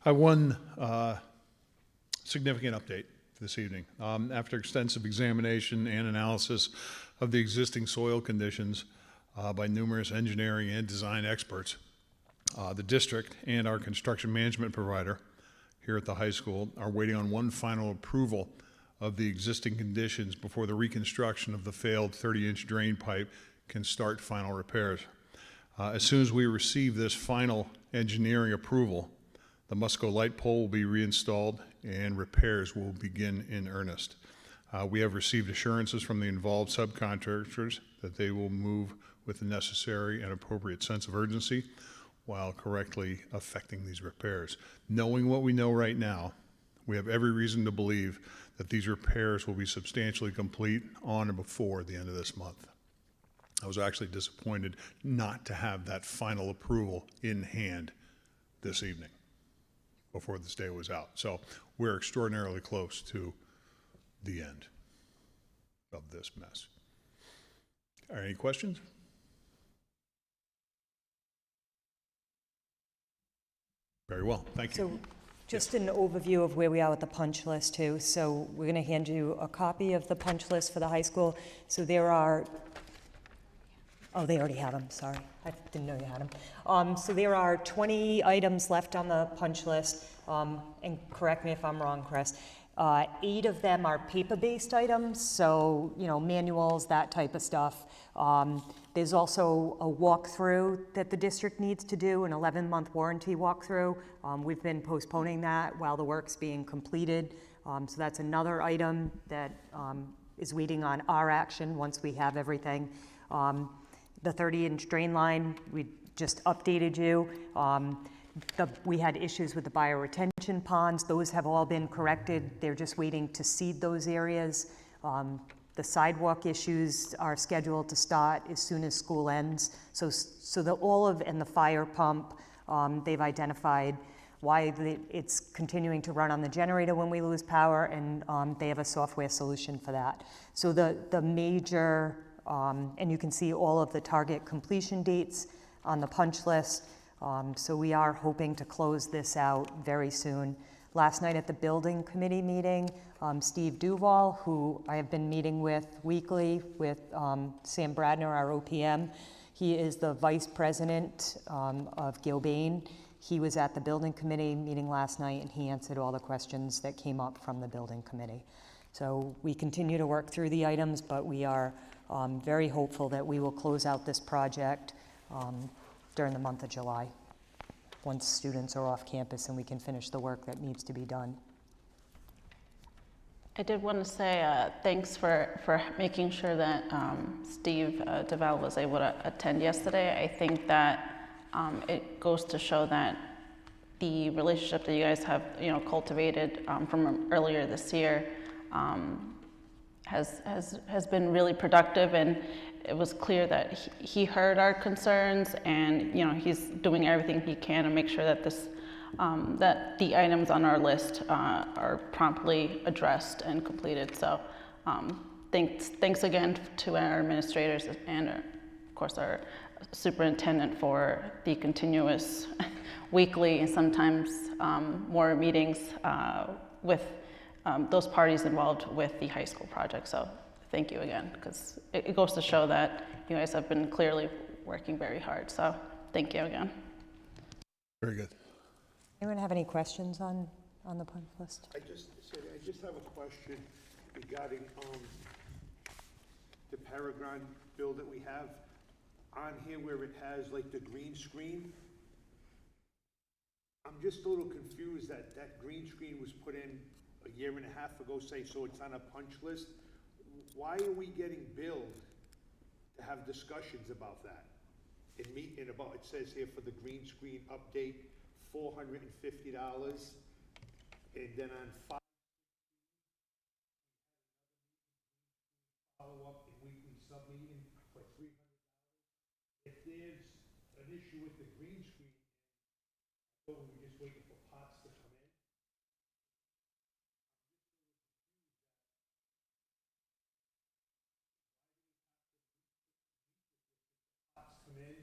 I have one significant update this evening. After extensive examination and analysis of the existing soil conditions by numerous engineering and design experts, the district and our construction management provider here at the high school are waiting on one final approval of the existing conditions before the reconstruction of the failed 30-inch drain pipe can start final repairs. As soon as we receive this final engineering approval, the Musco light pole will be reinstalled and repairs will begin in earnest. We have received assurances from the involved subcontractors that they will move with the necessary and appropriate sense of urgency while correctly effecting these repairs. Knowing what we know right now, We have every reason to believe that these repairs will be substantially complete on or before the end of this month. I was actually disappointed not to have that final approval in hand this evening before this day was out. So we're extraordinarily close to the end of this mess. Are there any questions? Very well, thank you. So just an overview of where we are with the punch list too. So we're going to hand you a copy of the punch list for the high school. So there are, oh, they already have them, sorry. I didn't know you had them. So there are 20 items left on the punch list. And correct me if I'm wrong, Chris. 8 of them are paper-based items, so, you know, manuals, that type of stuff. There's also a walkthrough that the district needs to do, an 11-month warranty walkthrough. We've been postponing that while the work's being completed. So that's another item that is waiting on our action once we have everything. The 30-inch drain line, we just updated you. We had issues with the bioretention ponds. Those have all been corrected. They're just waiting to seed those areas. The sidewalk issues are scheduled to start as soon as school ends. So and the fire pump, they've identified why it's continuing to run on the generator when we lose power, and they have a software solution for that. So the major, and you can see all of the target completion dates on the punch list. So we are hoping to close this out very soon. Last night at the building committee meeting, Steve Duval, who I have been meeting with weekly with Sam Bradner, our OPM, he is the vice president of Gilbane. He was at the building committee meeting last night, and he answered all the questions that came up from the building committee. So we continue to work through the items, but we are very hopeful that we will close out this project during the month of July, once students are off campus and we can finish the work that needs to be done. I did want to say thanks for making sure that Steve DeVal was able to attend yesterday. I think that it goes to show that the relationship that you guys have, cultivated from earlier this year has been really productive, and it was clear that he heard our concerns, and he's doing everything he can to make sure that that the items on our list are promptly addressed and completed. So thanks again to our administrators and of course our superintendent for the continuous weekly and sometimes more meetings with those parties involved with the high school project. So thank you again, because it goes to show that you guys have been clearly working very hard. So thank you again. Very good. Anyone have any questions on the punch list? I just have a question regarding the Paragon bill that we have on here where it has like the green screen. I'm just a little confused that that green screen was put in a year and a half ago, say, so it's on a punch list. Why are we getting billed to have discussions about that? It says here for the green screen update, $450, and then on follow-up and weekly sub-meeting for $300. If there's an issue with the green screen, I thought we were just waiting for pots to come in. Pots come in.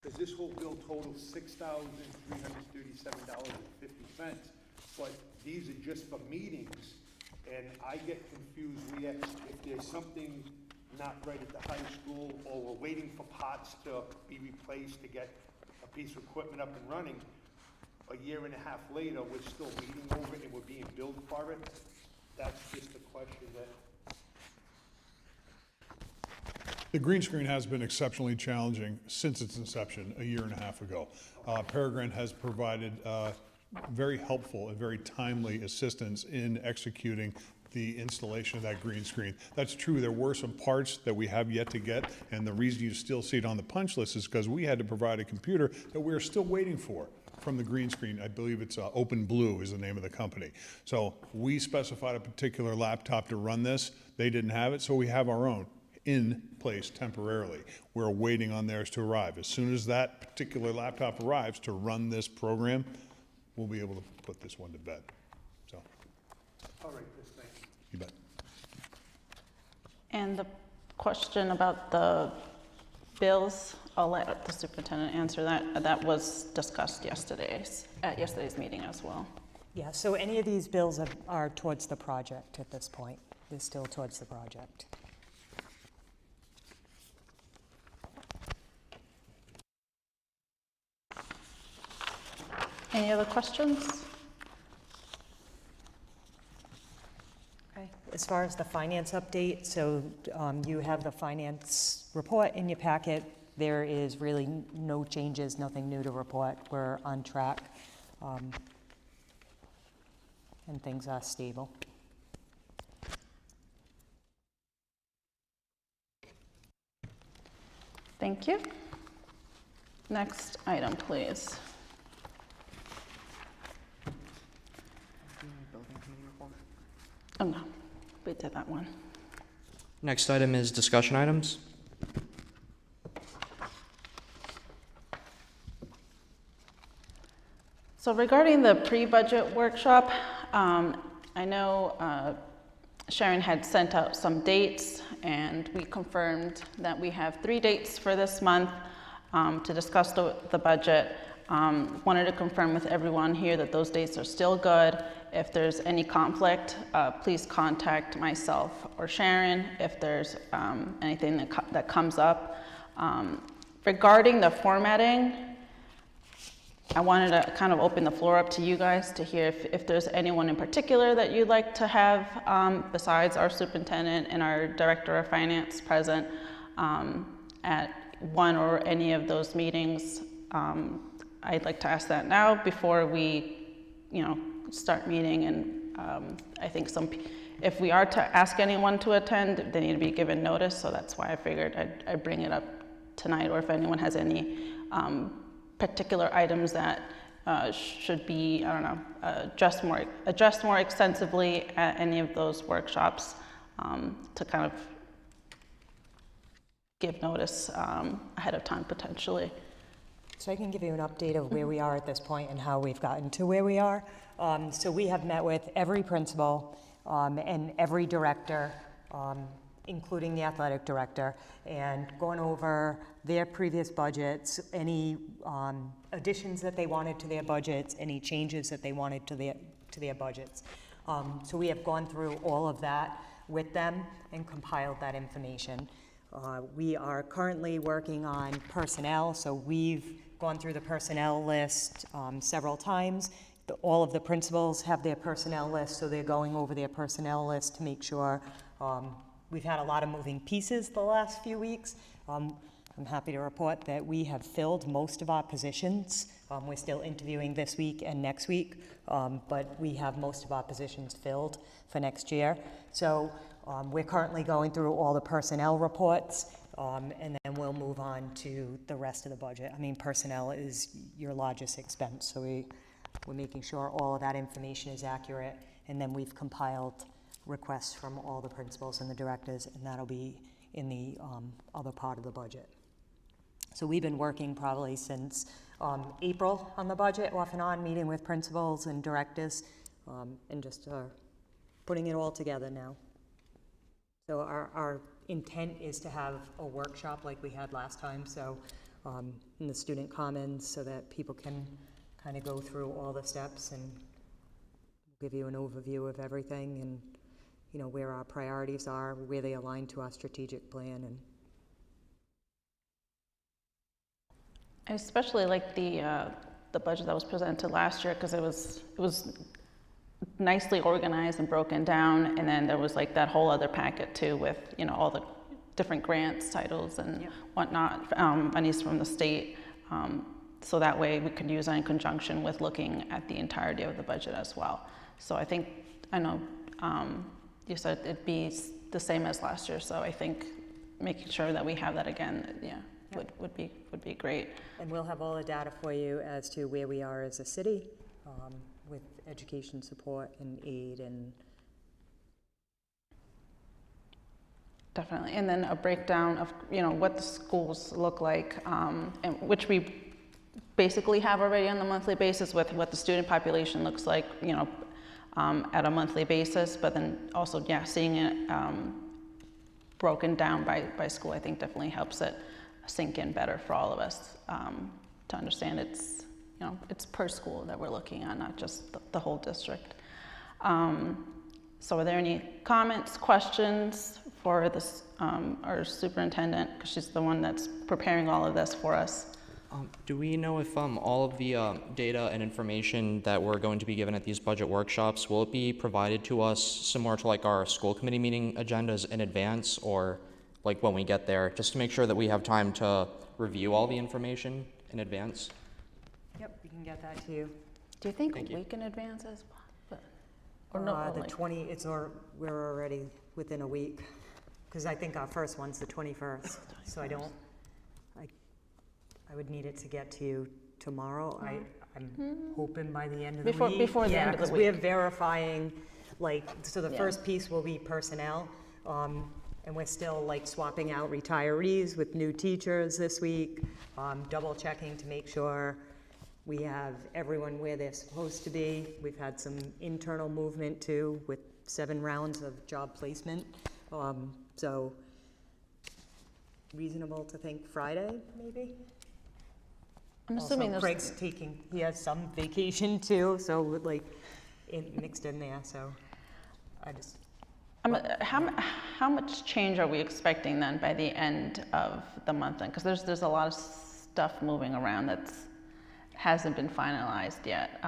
Because this whole bill totals $6,337.50, but these are just for meetings, and I get confused. If there's something not right at the high school, or we're waiting for pots to be replaced to get a piece of equipment up and running, a year and a half later, we're still meeting over it and we're being billed for it. That's just a question that The green screen has been exceptionally challenging since its inception a year and a half ago. Peregrine has provided very helpful and very timely assistance in executing the installation of that green screen. That's true, there were some parts that we have yet to get, and the reason you still see it on the punch list is because we had to provide a computer that we're still waiting for from the green screen. I believe it's Open Blue is the name of the company. So we specified a particular laptop to run this. They didn't have it, so we have our own in place temporarily. We're waiting on theirs to arrive. As soon as that particular laptop arrives to run this program, we'll be able to put this one to bed. So. All right, thank you. You bet. And the question about the bills, I'll let the superintendent answer that. That was discussed at yesterday's meeting as well. Yeah, so any of these bills are towards the project at this point. They're still towards the project. Any other questions? Okay. As far as the finance update, so you have the finance report in your packet. There is really no changes, nothing new to report. We're on track, and things are stable. Thank you. Next item, please. Oh, no, we did that one. Next item is discussion items. So regarding the pre-budget workshop, I know Sharon had sent out some dates, and we confirmed that we have 3 dates for this month to discuss the budget. Wanted to confirm with everyone here that those dates are still good. If there's any conflict, please contact myself or Sharon if there's anything that comes up. Regarding the formatting, I wanted to kind of open the floor up to you guys to hear if there's anyone in particular that you'd like to have besides our superintendent and our director of finance present at one or any of those meetings. I'd like to ask that now before we, start meeting. And I think if we are to ask anyone to attend, they need to be given notice. So that's why I figured I'd bring it up tonight, or if anyone has any particular items that should be, addressed more extensively at any of those workshops to kind of give notice ahead of time potentially. So I can give you an update of where we are at this point and how we've gotten to where we are. So we have met with every principal and every director, including the athletic director, and gone over their previous budgets, any additions that they wanted to their budgets, any changes that they wanted to their budgets. So we have gone through all of that with them and compiled that information. We are currently working on personnel, so we've gone through the personnel list several times. All of the principals have their personnel list, so they're going over their personnel list to make sure. We've had a lot of moving pieces the last few weeks. I'm happy to report that we have filled most of our positions. We're still interviewing this week and next week, but we have most of our positions filled for next year. So we're currently going through all the personnel reports, and then we'll move on to the rest of the budget. I mean, personnel is your largest expense, so we're making sure all of that information is accurate, and then we've compiled requests from all the principals and the directors, and that'll be in the other part of the budget. So we've been working probably since April on the budget, off and on, meeting with principals and directors, and just putting it all together now. So our intent is to have a workshop like we had last time, so in the student commons, so that people can kind of go through all the steps and give you an overview of everything, and where our priorities are, where they align to our strategic plan. And I especially like the budget that was presented last year, because it was nicely organized and broken down, and then there was like that whole other packet too with all the different grants, titles, and whatnot, monies from the state. So that way we could use that in conjunction with looking at the entirety of the budget as well. So I know you said it'd be the same as last year, so I think making sure that we have that again, would be great. And we'll have all the data for you as to where we are as a city with education support and aid and. Definitely, and then a breakdown of what the schools look like, and which we basically have already on a monthly basis with what the student population looks like, at a monthly basis. But then also, seeing it broken down by school, I think definitely helps it sink in better for all of us to understand it's per school that we're looking at, not just the whole district. So are there any comments, questions for this, our superintendent, because she's the one that's preparing all of this for us? Do we know if all of the data and information that we're going to be given at these budget workshops, will it be provided to us similar to like our school committee meeting agendas in advance, or like when we get there, just to make sure that we have time to review all the information in advance? Yep, we can get that to you. Do you think Thank a you. week in advance is? Or no, the like- 20, we're already within a week, because I think our first one's the 21st, so I would need it to get to you tomorrow. I'm hoping by the end of the week. Before the end of the because we're week. verifying, so the first piece will be personnel, and we're still swapping out retirees with new teachers this week, double checking to make sure we have everyone where they're supposed to be. We've had some internal movement too, with 7 rounds of job placement. So reasonable to think Friday, maybe? I'm assuming Also, Craig's he has some vacation too, so mixed in there, so I just. How much change are we expecting then by the end of the month then? Because there's a lot of stuff moving around that hasn't been finalized yet.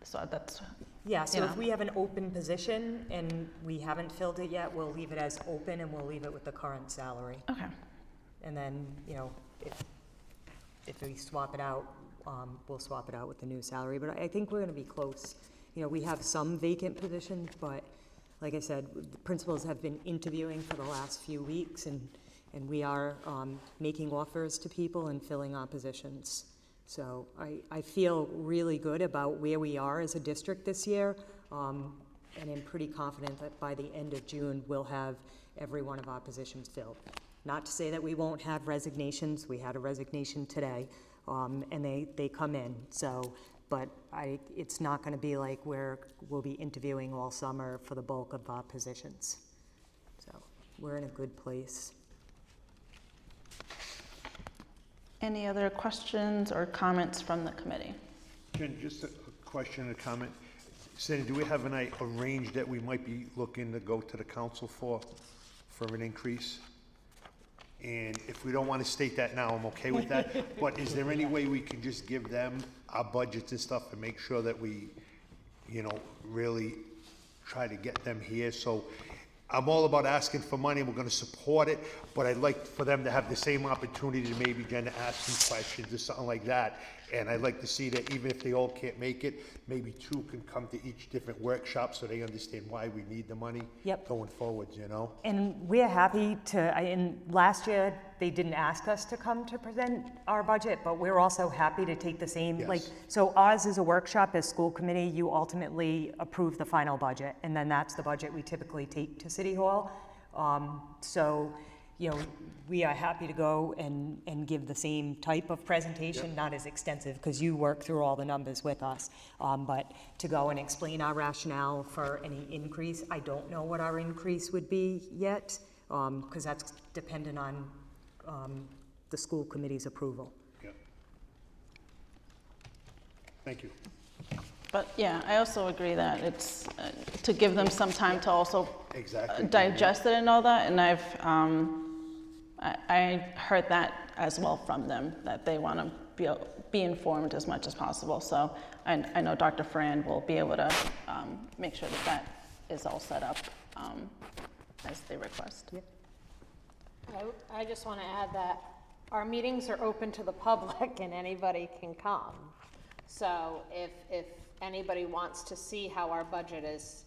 So that's. Yeah, so if we have an open position and we haven't filled it yet, we'll leave it as open and we'll leave it with the current salary. Okay. And then, if we swap it out, we'll swap it out with the new salary. But I think we're gonna be close. We have some vacant positions, but like I said, the principals have been interviewing for the last few weeks, and we are making offers to people and filling our positions. So I feel really good about where we are as a district this year, and I'm pretty confident that by the end of June, we'll have every one of our positions filled. Not to say that we won't have resignations. We had a resignation today, and they come in. So, but it's not going to be like we'll be interviewing all summer for the bulk of our positions. So we're in a good place. Any other questions or comments from the committee? Jen, just a question and a comment. Cindy, do we have a range that we might be looking to go to the council for an increase? And if we don't want to state that now, I'm okay with that. But is there any way we can just give them our budgets and stuff and make sure that we, really try to get them here? So I'm all about asking for money, and we're going to support it, but I'd like for them to have the same opportunity to maybe, Jen, to ask some questions or something like that. And I'd like to see that even if they all can't make it, maybe 2 can come to each different workshop so they understand why we need the money going forward, And we're happy to, and last year, they didn't ask us to come to present our budget, but we're also happy to take the same, Yes. so ours is a workshop as school committee. You ultimately approve the final budget, and then that's the budget we typically take to City Hall. So, we are happy to go and give the same type of presentation, not as extensive, because you work through all the numbers with us, but to go and explain our rationale for any increase. I don't know what our increase would be yet, because that's dependent on the school committee's approval. Yeah. Thank you. But I also agree that it's to give them some time to also digest it and all that. And I heard that as well from them, that they want to be informed as much as possible. So I know Dr. Ferrand will be able to make sure that is all set up as they request. Yep. I just want to add that our meetings are open to the public and anybody can come. So if anybody wants to see how our budget is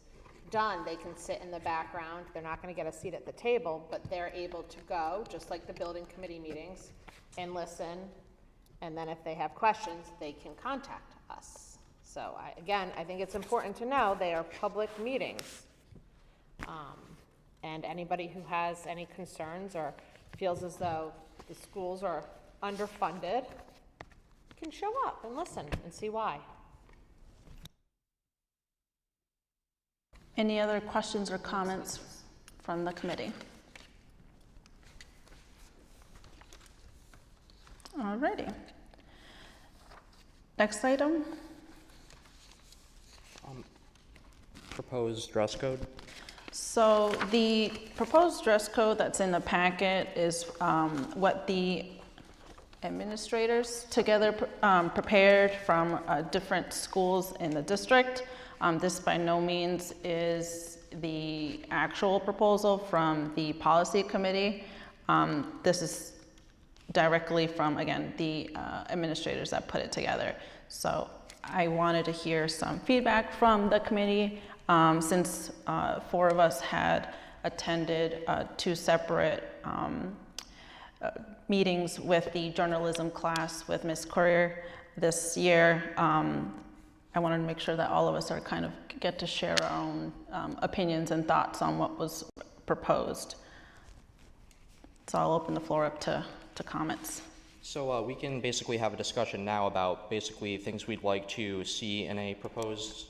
done, they can sit in the background. They're not going to get a seat at the table, but they're able to go, just like the building committee meetings, and listen. And then if they have questions, they can contact us. So I think it's important to know they are public meetings. And anybody who has any concerns or feels as though the schools are underfunded can show up and listen and see why. Any other questions or comments from the committee? Alrighty. Next item. Proposed dress code. So the proposed dress code that's in the packet is what the administrators together prepared from different schools in the district. This by no means is the actual proposal from the policy committee. This is directly from, again, the administrators that put it together. So I wanted to hear some feedback from the committee since 4 of us had attended 2 separate meetings with the journalism class with Ms. Courier this year. I wanted to make sure that all of us are kind of get to share our own opinions and thoughts on what was proposed. So I'll open the floor up to comments. So we can basically have a discussion now about basically things we'd like to see in a proposed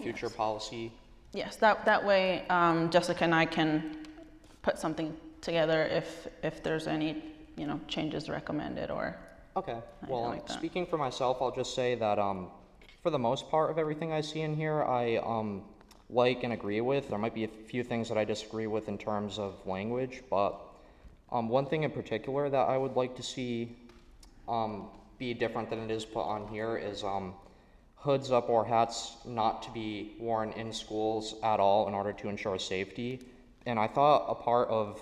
future policy. Yes, that way Jessica and I can put something together if there's any changes recommended or. Okay. Well, like that. Speaking for myself, I'll just say that for the most part of everything I see in here, I like and agree with. There might be a few things that I disagree with in terms of language, but one thing in particular that I would like to see be different than it is put on here is hoods up or hats not to be worn in schools at all in order to ensure safety. And I thought a part of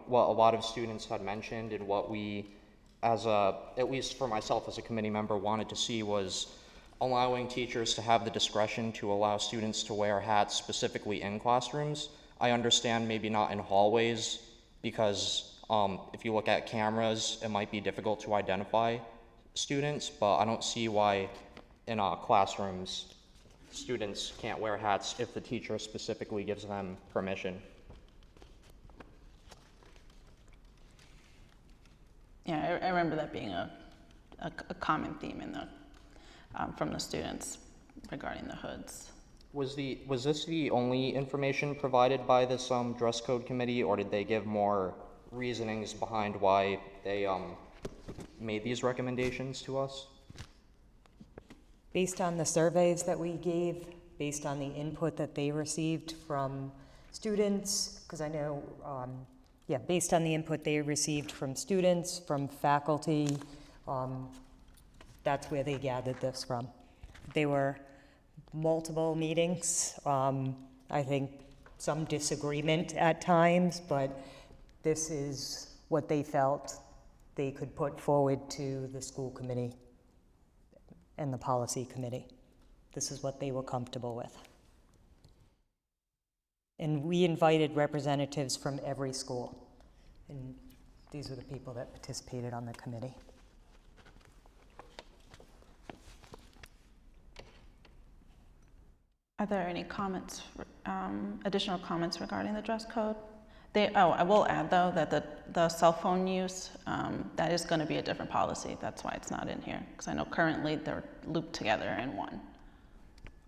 what a lot of students had mentioned and what we, at least for myself as a committee member, wanted to see was allowing teachers to have the discretion to allow students to wear hats specifically in classrooms. I understand maybe not in hallways because if you look at cameras, it might be difficult to identify students, but I don't see why in classrooms students can't wear hats if the teacher specifically gives them permission. Yeah, I remember that being a common theme in the from the students regarding the hoods. Was this the only information provided by this dress code committee, or did they give more reasonings behind why they made these recommendations to us? Based on the surveys that we gave, based on the input that they received from students, because I know, based on the input they received from students, from faculty, that's where they gathered this from. They were multiple meetings, I think some disagreement at times, but this is what they felt they could put forward to the school committee and the policy committee. This is what they were comfortable with. And we invited representatives from every school, and these were the people that participated on the committee. Are there any comments, additional comments regarding the dress code? I will add though that the cell phone use, that is going to be a different policy. That's why it's not in here, because I know currently they're looped together in one.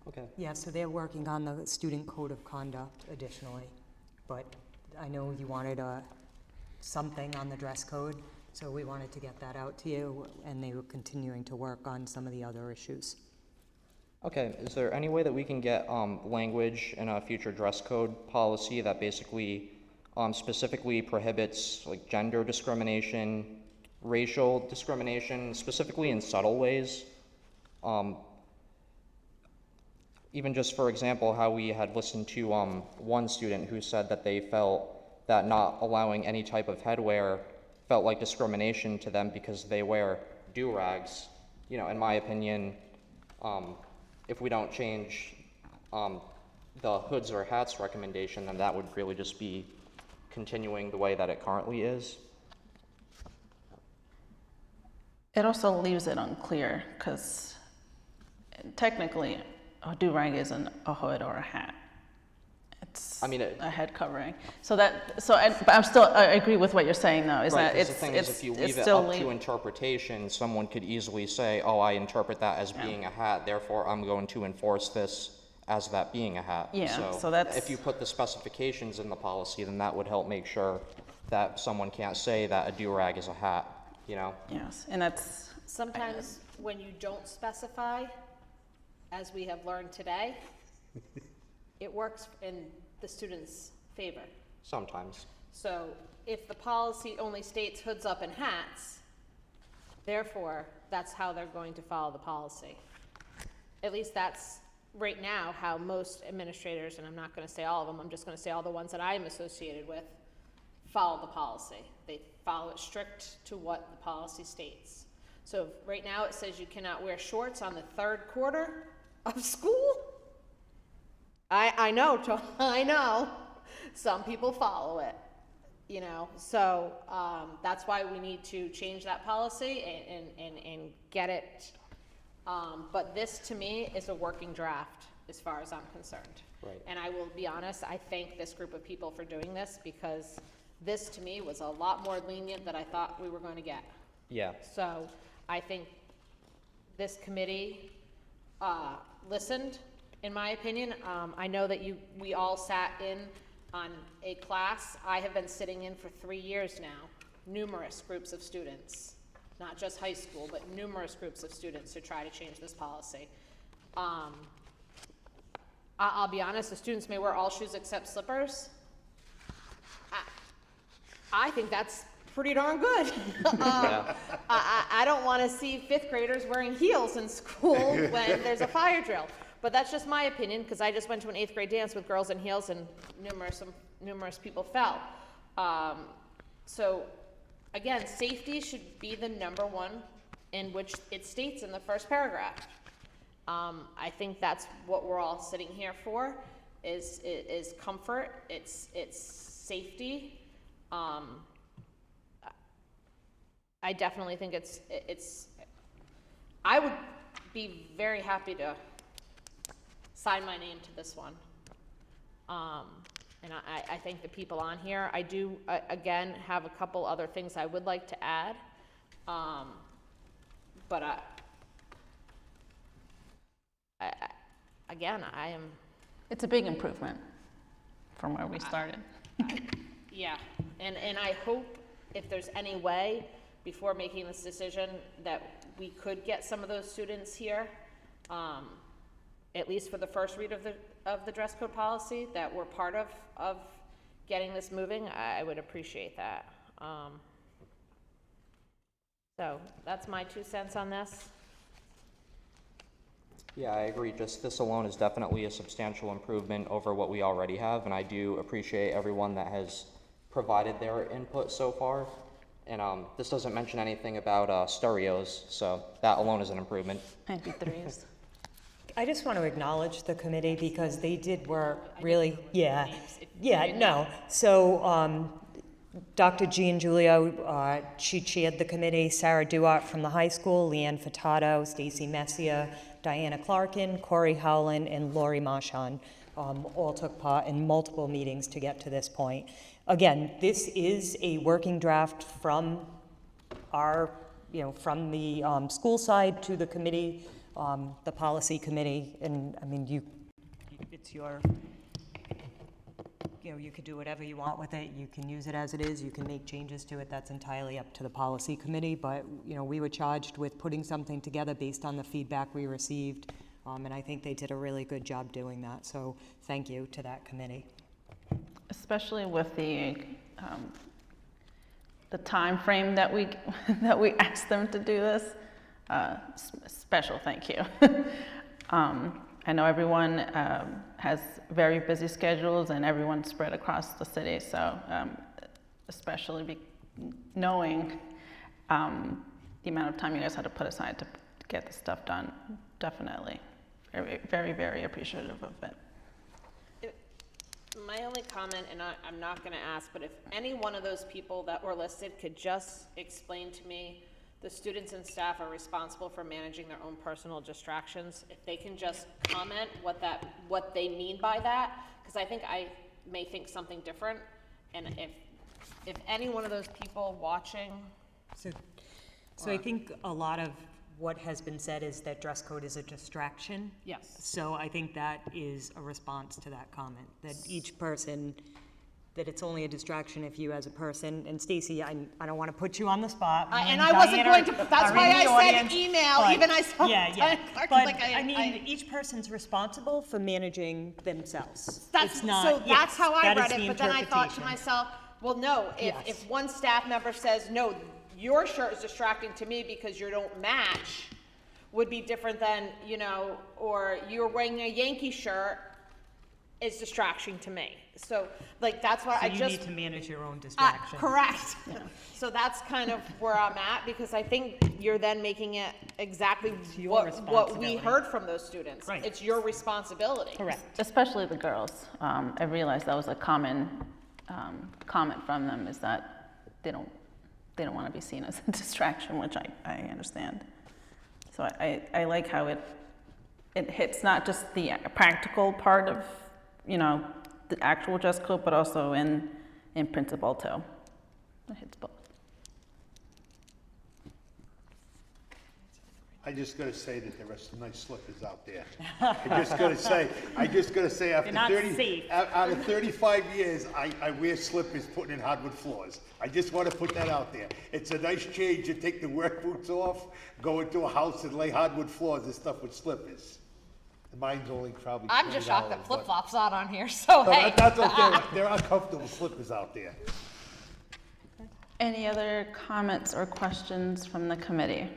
Okay. Yeah, so they're working on the student code of conduct additionally, but I know you wanted something on the dress code, so we wanted to get that out to you, and they were continuing to work on some of the other issues. Okay, is there any way that we can get language in a future dress code policy that basically specifically prohibits like gender discrimination, racial discrimination, specifically in subtle ways? Even just for example, how we had listened to one student who said that they felt that not allowing any type of headwear felt like discrimination to them because they wear do-rags. You know, in my opinion, if we don't change the hoods or hats recommendation, then that would really just be continuing the way that it currently is. It also leaves it unclear because technically a do-rag isn't a hood or a hat. It's a head covering. But I agree with what you're saying though, is Right, that 'cause the thing is, if you leave it still up to interpretation, someone could easily say, oh, I interpret that as being a hat, therefore I'm going to enforce this as that being a hat. Yeah, so that's- if you put the specifications in the policy, then that would help make sure that someone can't say that a do-rag is a hat, you know? Yes, and that's, Sometimes when you don't specify, as we have learned today, it works in the student's favor. Sometimes. So if the policy only states hoods up and hats, therefore, that's how they're going to follow the policy. At least that's right now how most administrators, and I'm not gonna say all of them, I'm just gonna say all the ones that I am associated with, follow the policy. They follow it strict to what the policy states. So right now it says you cannot wear shorts on the third quarter of school. I know, some people follow it, you know, so, that's why we need to change that policy and get it. But this, to me, is a working draft, as far as I'm concerned. Right. And I will be honest, I thank this group of people for doing this, because this, to me, was a lot more lenient than I thought we were going to get. Yeah. So, I think this committee, listened, in my opinion. I know that we all sat in on a class. I have been sitting in for 3 years now, numerous groups of students, not just high school, but numerous groups of students to try to change this policy. I'll be honest, the students may wear all shoes except slippers. I think that's pretty darn good. I don't want to see 5th graders wearing heels in school when there's a fire drill. But that's just my opinion, because I just went to an 8th grade dance with girls in heels and numerous people fell. So again, safety should be the number one, in which it states in the first paragraph. I think that's what we're all sitting here for, is comfort, it's safety. I definitely think I would be very happy to sign my name to this one. And I thank the people on here. I do, again, have a couple other things I would like to add. But again, I am... it's a big improvement from where we started. Yeah, and I hope if there's any way, before making this decision, that we could get some of those students here, at least for the first read of the dress code policy, that we're part of getting this moving. I would appreciate that. So that's my 2 cents on this. Yeah, I agree. Just this alone is definitely a substantial improvement over what we already have, and I do appreciate everyone that has provided their input so far. And this doesn't mention anything about stereos, so that alone is an improvement. MP3s. I just want to acknowledge the committee because they did work really, So Dr. Jean Giulio, she chaired the committee, Sarah Duart from the high school, Leanne Furtado, Stacy Messia, Diana Clarkin, Corey Howland, and Lori Marchand all took part in multiple meetings to get to this point. Again, this is a working draft from our, from the school side to the committee, the policy committee, and I mean, it's your, you could do whatever you want with it. You can use it as it is. You can make changes to it. That's entirely up to the policy committee. But, we were charged with putting something together based on the feedback we received. And I think they did a really good job doing that. So thank you to that committee. Especially with the time frame that we asked them to do this. Special thank you. I know everyone has very busy schedules and everyone's spread across the city, so especially knowing the amount of time you guys had to put aside to get this stuff done, definitely very, very, very appreciative of it. My only comment, and I'm not gonna ask, but if any one of those people that were listed could just explain to me, the students and staff are responsible for managing their own personal distractions. If they can just comment what they mean by that, because I think I may think something different. And if any one of those people watching. So I think a lot of what has been said is that dress code is a distraction. Yes. So I think that is a response to that comment, that each person, that it's only a distraction if you as a person, and Stacy, I don't want to put you on the spot. And I wasn't going to, that's why I said email, even I saw. Yeah. But But I mean, each person's responsible for managing themselves. That's, not, so that's how I that is read the it, but then I thought to interpretation. myself, well, no, Yes. if one staff member says, no, your shirt is distracting to me because you don't match, would be different than, or you're wearing a Yankee shirt is distraction to me. So, like, that's why So I you just. need to manage your own distraction. Correct. So that's kind of where I'm at, because I think you're then making it exactly your what we responsibility. heard from those students. Right. It's your responsibility. Correct. Especially the girls. I realized that was a common comment from them, is that they don't want to be seen as a distraction, which I understand. So I like how it hits not just the practical part of, the actual dress code, but also in principle too. It hits both. I just gotta say that there are some nice slippers out there. I just gotta say, after They're not 30, safe. out of 35 years, I wear slippers putting in hardwood floors. I just wanna put that out there. It's a nice change to take the work boots off, go into a house and lay hardwood floors and stuff with slippers. Mine's only probably $20. I'm just shocked that but- flip-flops not on here, so No, hey. that's okay. There are comfortable slippers out there. Any other comments or questions from the committee?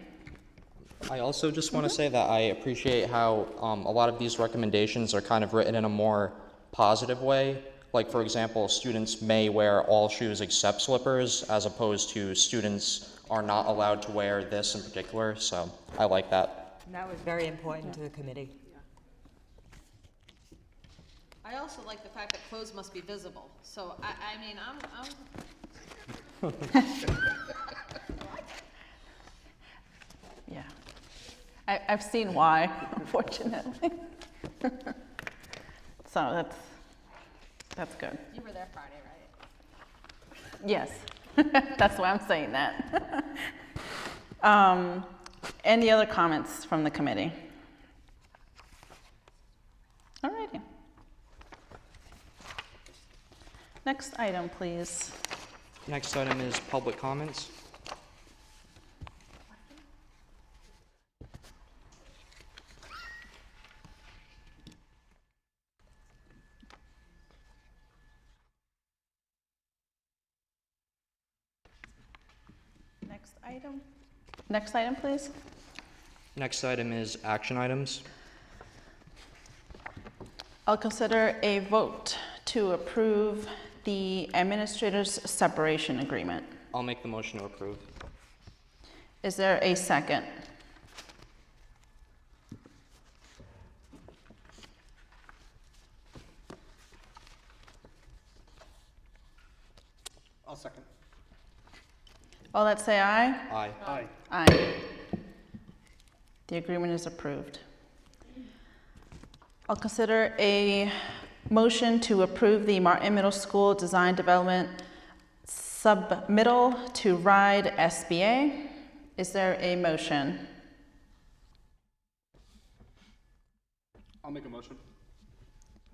I also just want to say that I appreciate how a lot of these recommendations are kind of written in a more positive way. Like, for example, students may wear all shoes except slippers, as opposed to students are not allowed to wear this in particular, so I like that. And that was very important to the committee. I also like the fact that clothes must be visible, so I mean, I'm Yeah. I've seen why, unfortunately. So that's good. You were there Friday, right? Yes, that's why I'm saying that. Any other comments from the committee? All righty. Next item, please. Next item is public comments. Next item, please. Next item is action items. I'll consider a vote to approve the administrator's separation agreement. I'll make the motion to approve. Is there a second? I'll second. All that say aye? Aye. Aye. Aye. The agreement is approved. I'll consider a motion to approve the Martin Middle School Design Development Submittal to RIDE SBA. Is there a motion? I'll make a motion.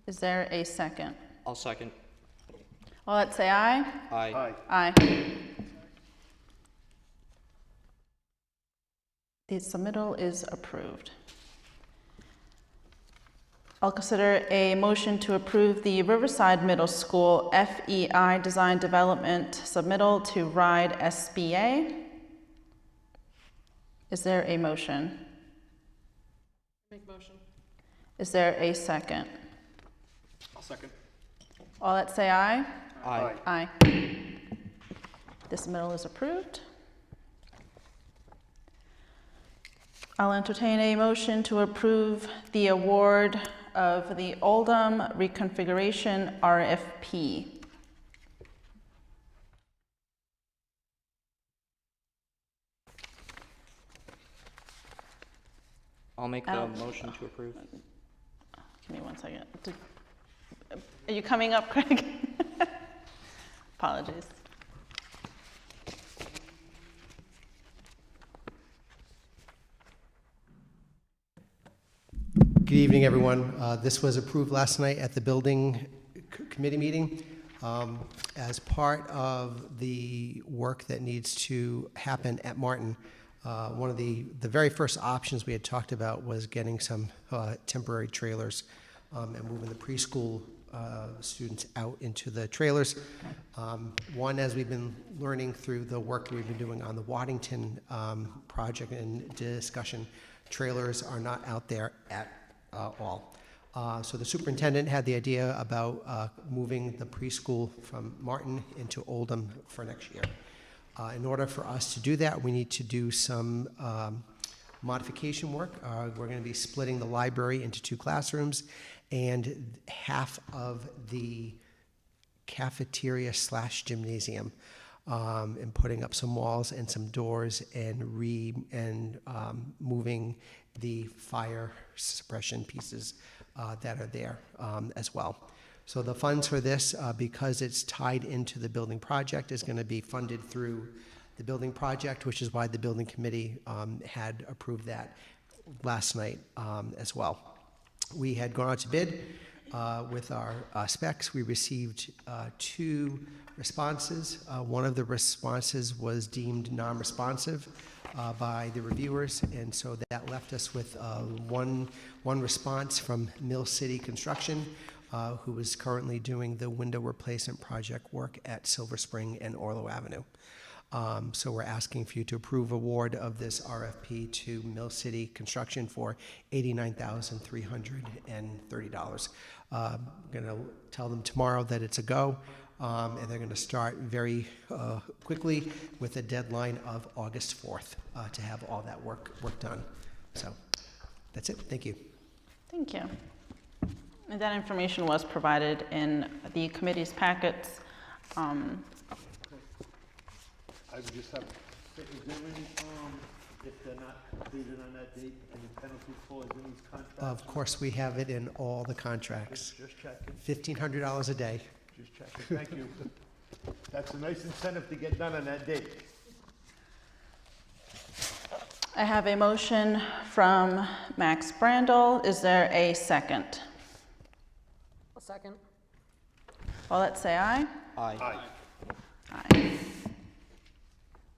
Is there a second? I'll second. All that say aye? Aye. Aye. The submittal is approved. I'll consider a motion to approve the Riverside Middle School FEI Design Development Submittal to RIDE SBA. Is there a motion? Make motion. Is there a second? I'll second. All that say aye? Aye. Aye. This middle is approved. I'll entertain a motion to approve the award of the Oldham reconfiguration RFP. I'll make the Ouch. motion to approve. Give me 1 second. Are you coming up, Craig? Apologies. Good evening, everyone. This was approved last night at the building committee meeting. As part of the work that needs to happen at Martin, one of the very first options we had talked about was getting some temporary trailers and moving the preschool students out into the trailers. One, as we've been learning through the work that we've been doing on the Waddington project and discussion, trailers are not out there at all. So the superintendent had the idea about moving the preschool from Martin into Oldham for next year. In order for us to do that, we need to do some modification work. We're going to be splitting the library into 2 classrooms, and half of the cafeteria / gymnasium, and putting up some walls and some doors and moving the fire suppression pieces that are there as well. So the funds for this, because it's tied into the building project, is going to be funded through the building project, which is why the building committee had approved that last night as well. We had gone out to bid with our specs. We received 2 responses. One of the responses was deemed non-responsive by the reviewers, and so that left us with one response from Mill City Construction, who is currently doing the window replacement project work at Silver Spring and Orlo Avenue. So we're asking for you to approve award of this RFP to Mill City Construction for $89,330. I'm going to tell them tomorrow that it's a go, and they're going to start very quickly with a deadline of August 4th to have all that work done. So that's it. Thank you. Thank you. And that information was provided in the committee's packets. I would just have, is there any, if they're not completed on that date, any penalty clause in these contracts? Of course, we have it in all the contracts. Just checking, $1,500 a day. just checking, thank you. That's a nice incentive to get done on that date. I have a motion from Max Brandel. Is there a second? A second. All that say aye? Aye. Aye.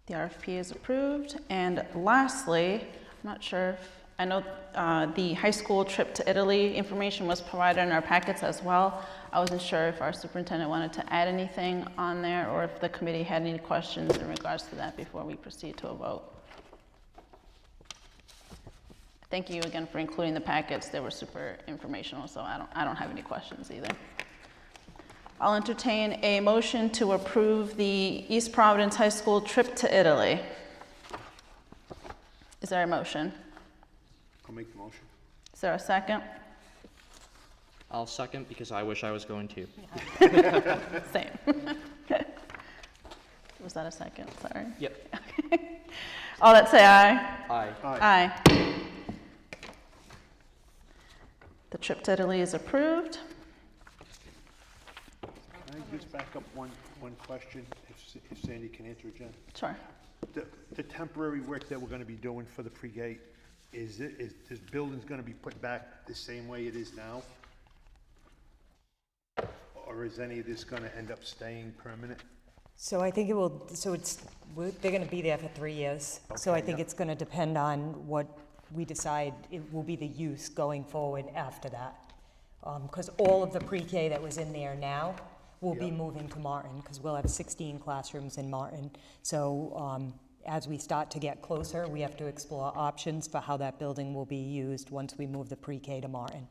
The RFP is approved. And lastly, I'm not sure if, I know the high school trip to Italy information was provided in our packets as well. I wasn't sure if our superintendent wanted to add anything on there or if the committee had any questions in regards to that before we proceed to a vote. Thank you again for including the packets. They were super informational, so I don't have any questions either. I'll entertain a motion to approve the East Providence High School trip to Italy. Is there a motion? I'll make the motion. Is there a second? I'll second because I wish I was going to. Same. Was that a second? Sorry. Yep. All that say aye? Aye. Aye. The trip to Italy is approved. Can I just back up one question, if Sandy can answer it, Jen? Sure. The temporary work that we're gonna be doing for the pre-K, is this building's gonna be put back the same way it is now? Or is any of this gonna end up staying permanent? So I think it will, they're going to be there for 3 years. So I think it's going to depend on what we decide it will be the use going forward after that. Because all of the pre-K that was in there now will be moving to Martin, because we'll have 16 classrooms in Martin. So as we start to get closer, we have to explore options for how that building will be used once we move the pre-K to Martin.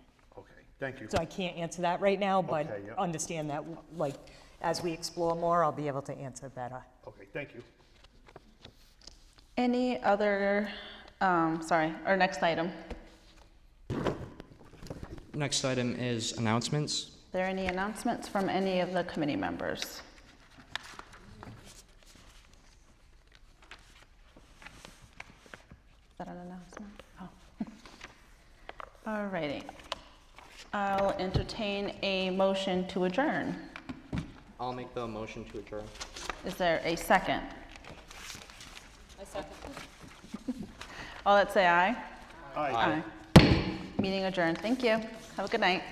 Thank you. So I can't answer that right now, but Okay, yeah. understand that, like, as we explore more, I'll be able to answer better. Okay, thank you. Any other, our next item. Next item is announcements. Are there any announcements from any of the committee members? Is that an announcement? Oh. All righty. I'll entertain a motion to adjourn. I'll make the motion to adjourn. Is there a second? I second. All that say aye? Aye. Meeting adjourned. Thank you. Have a good night.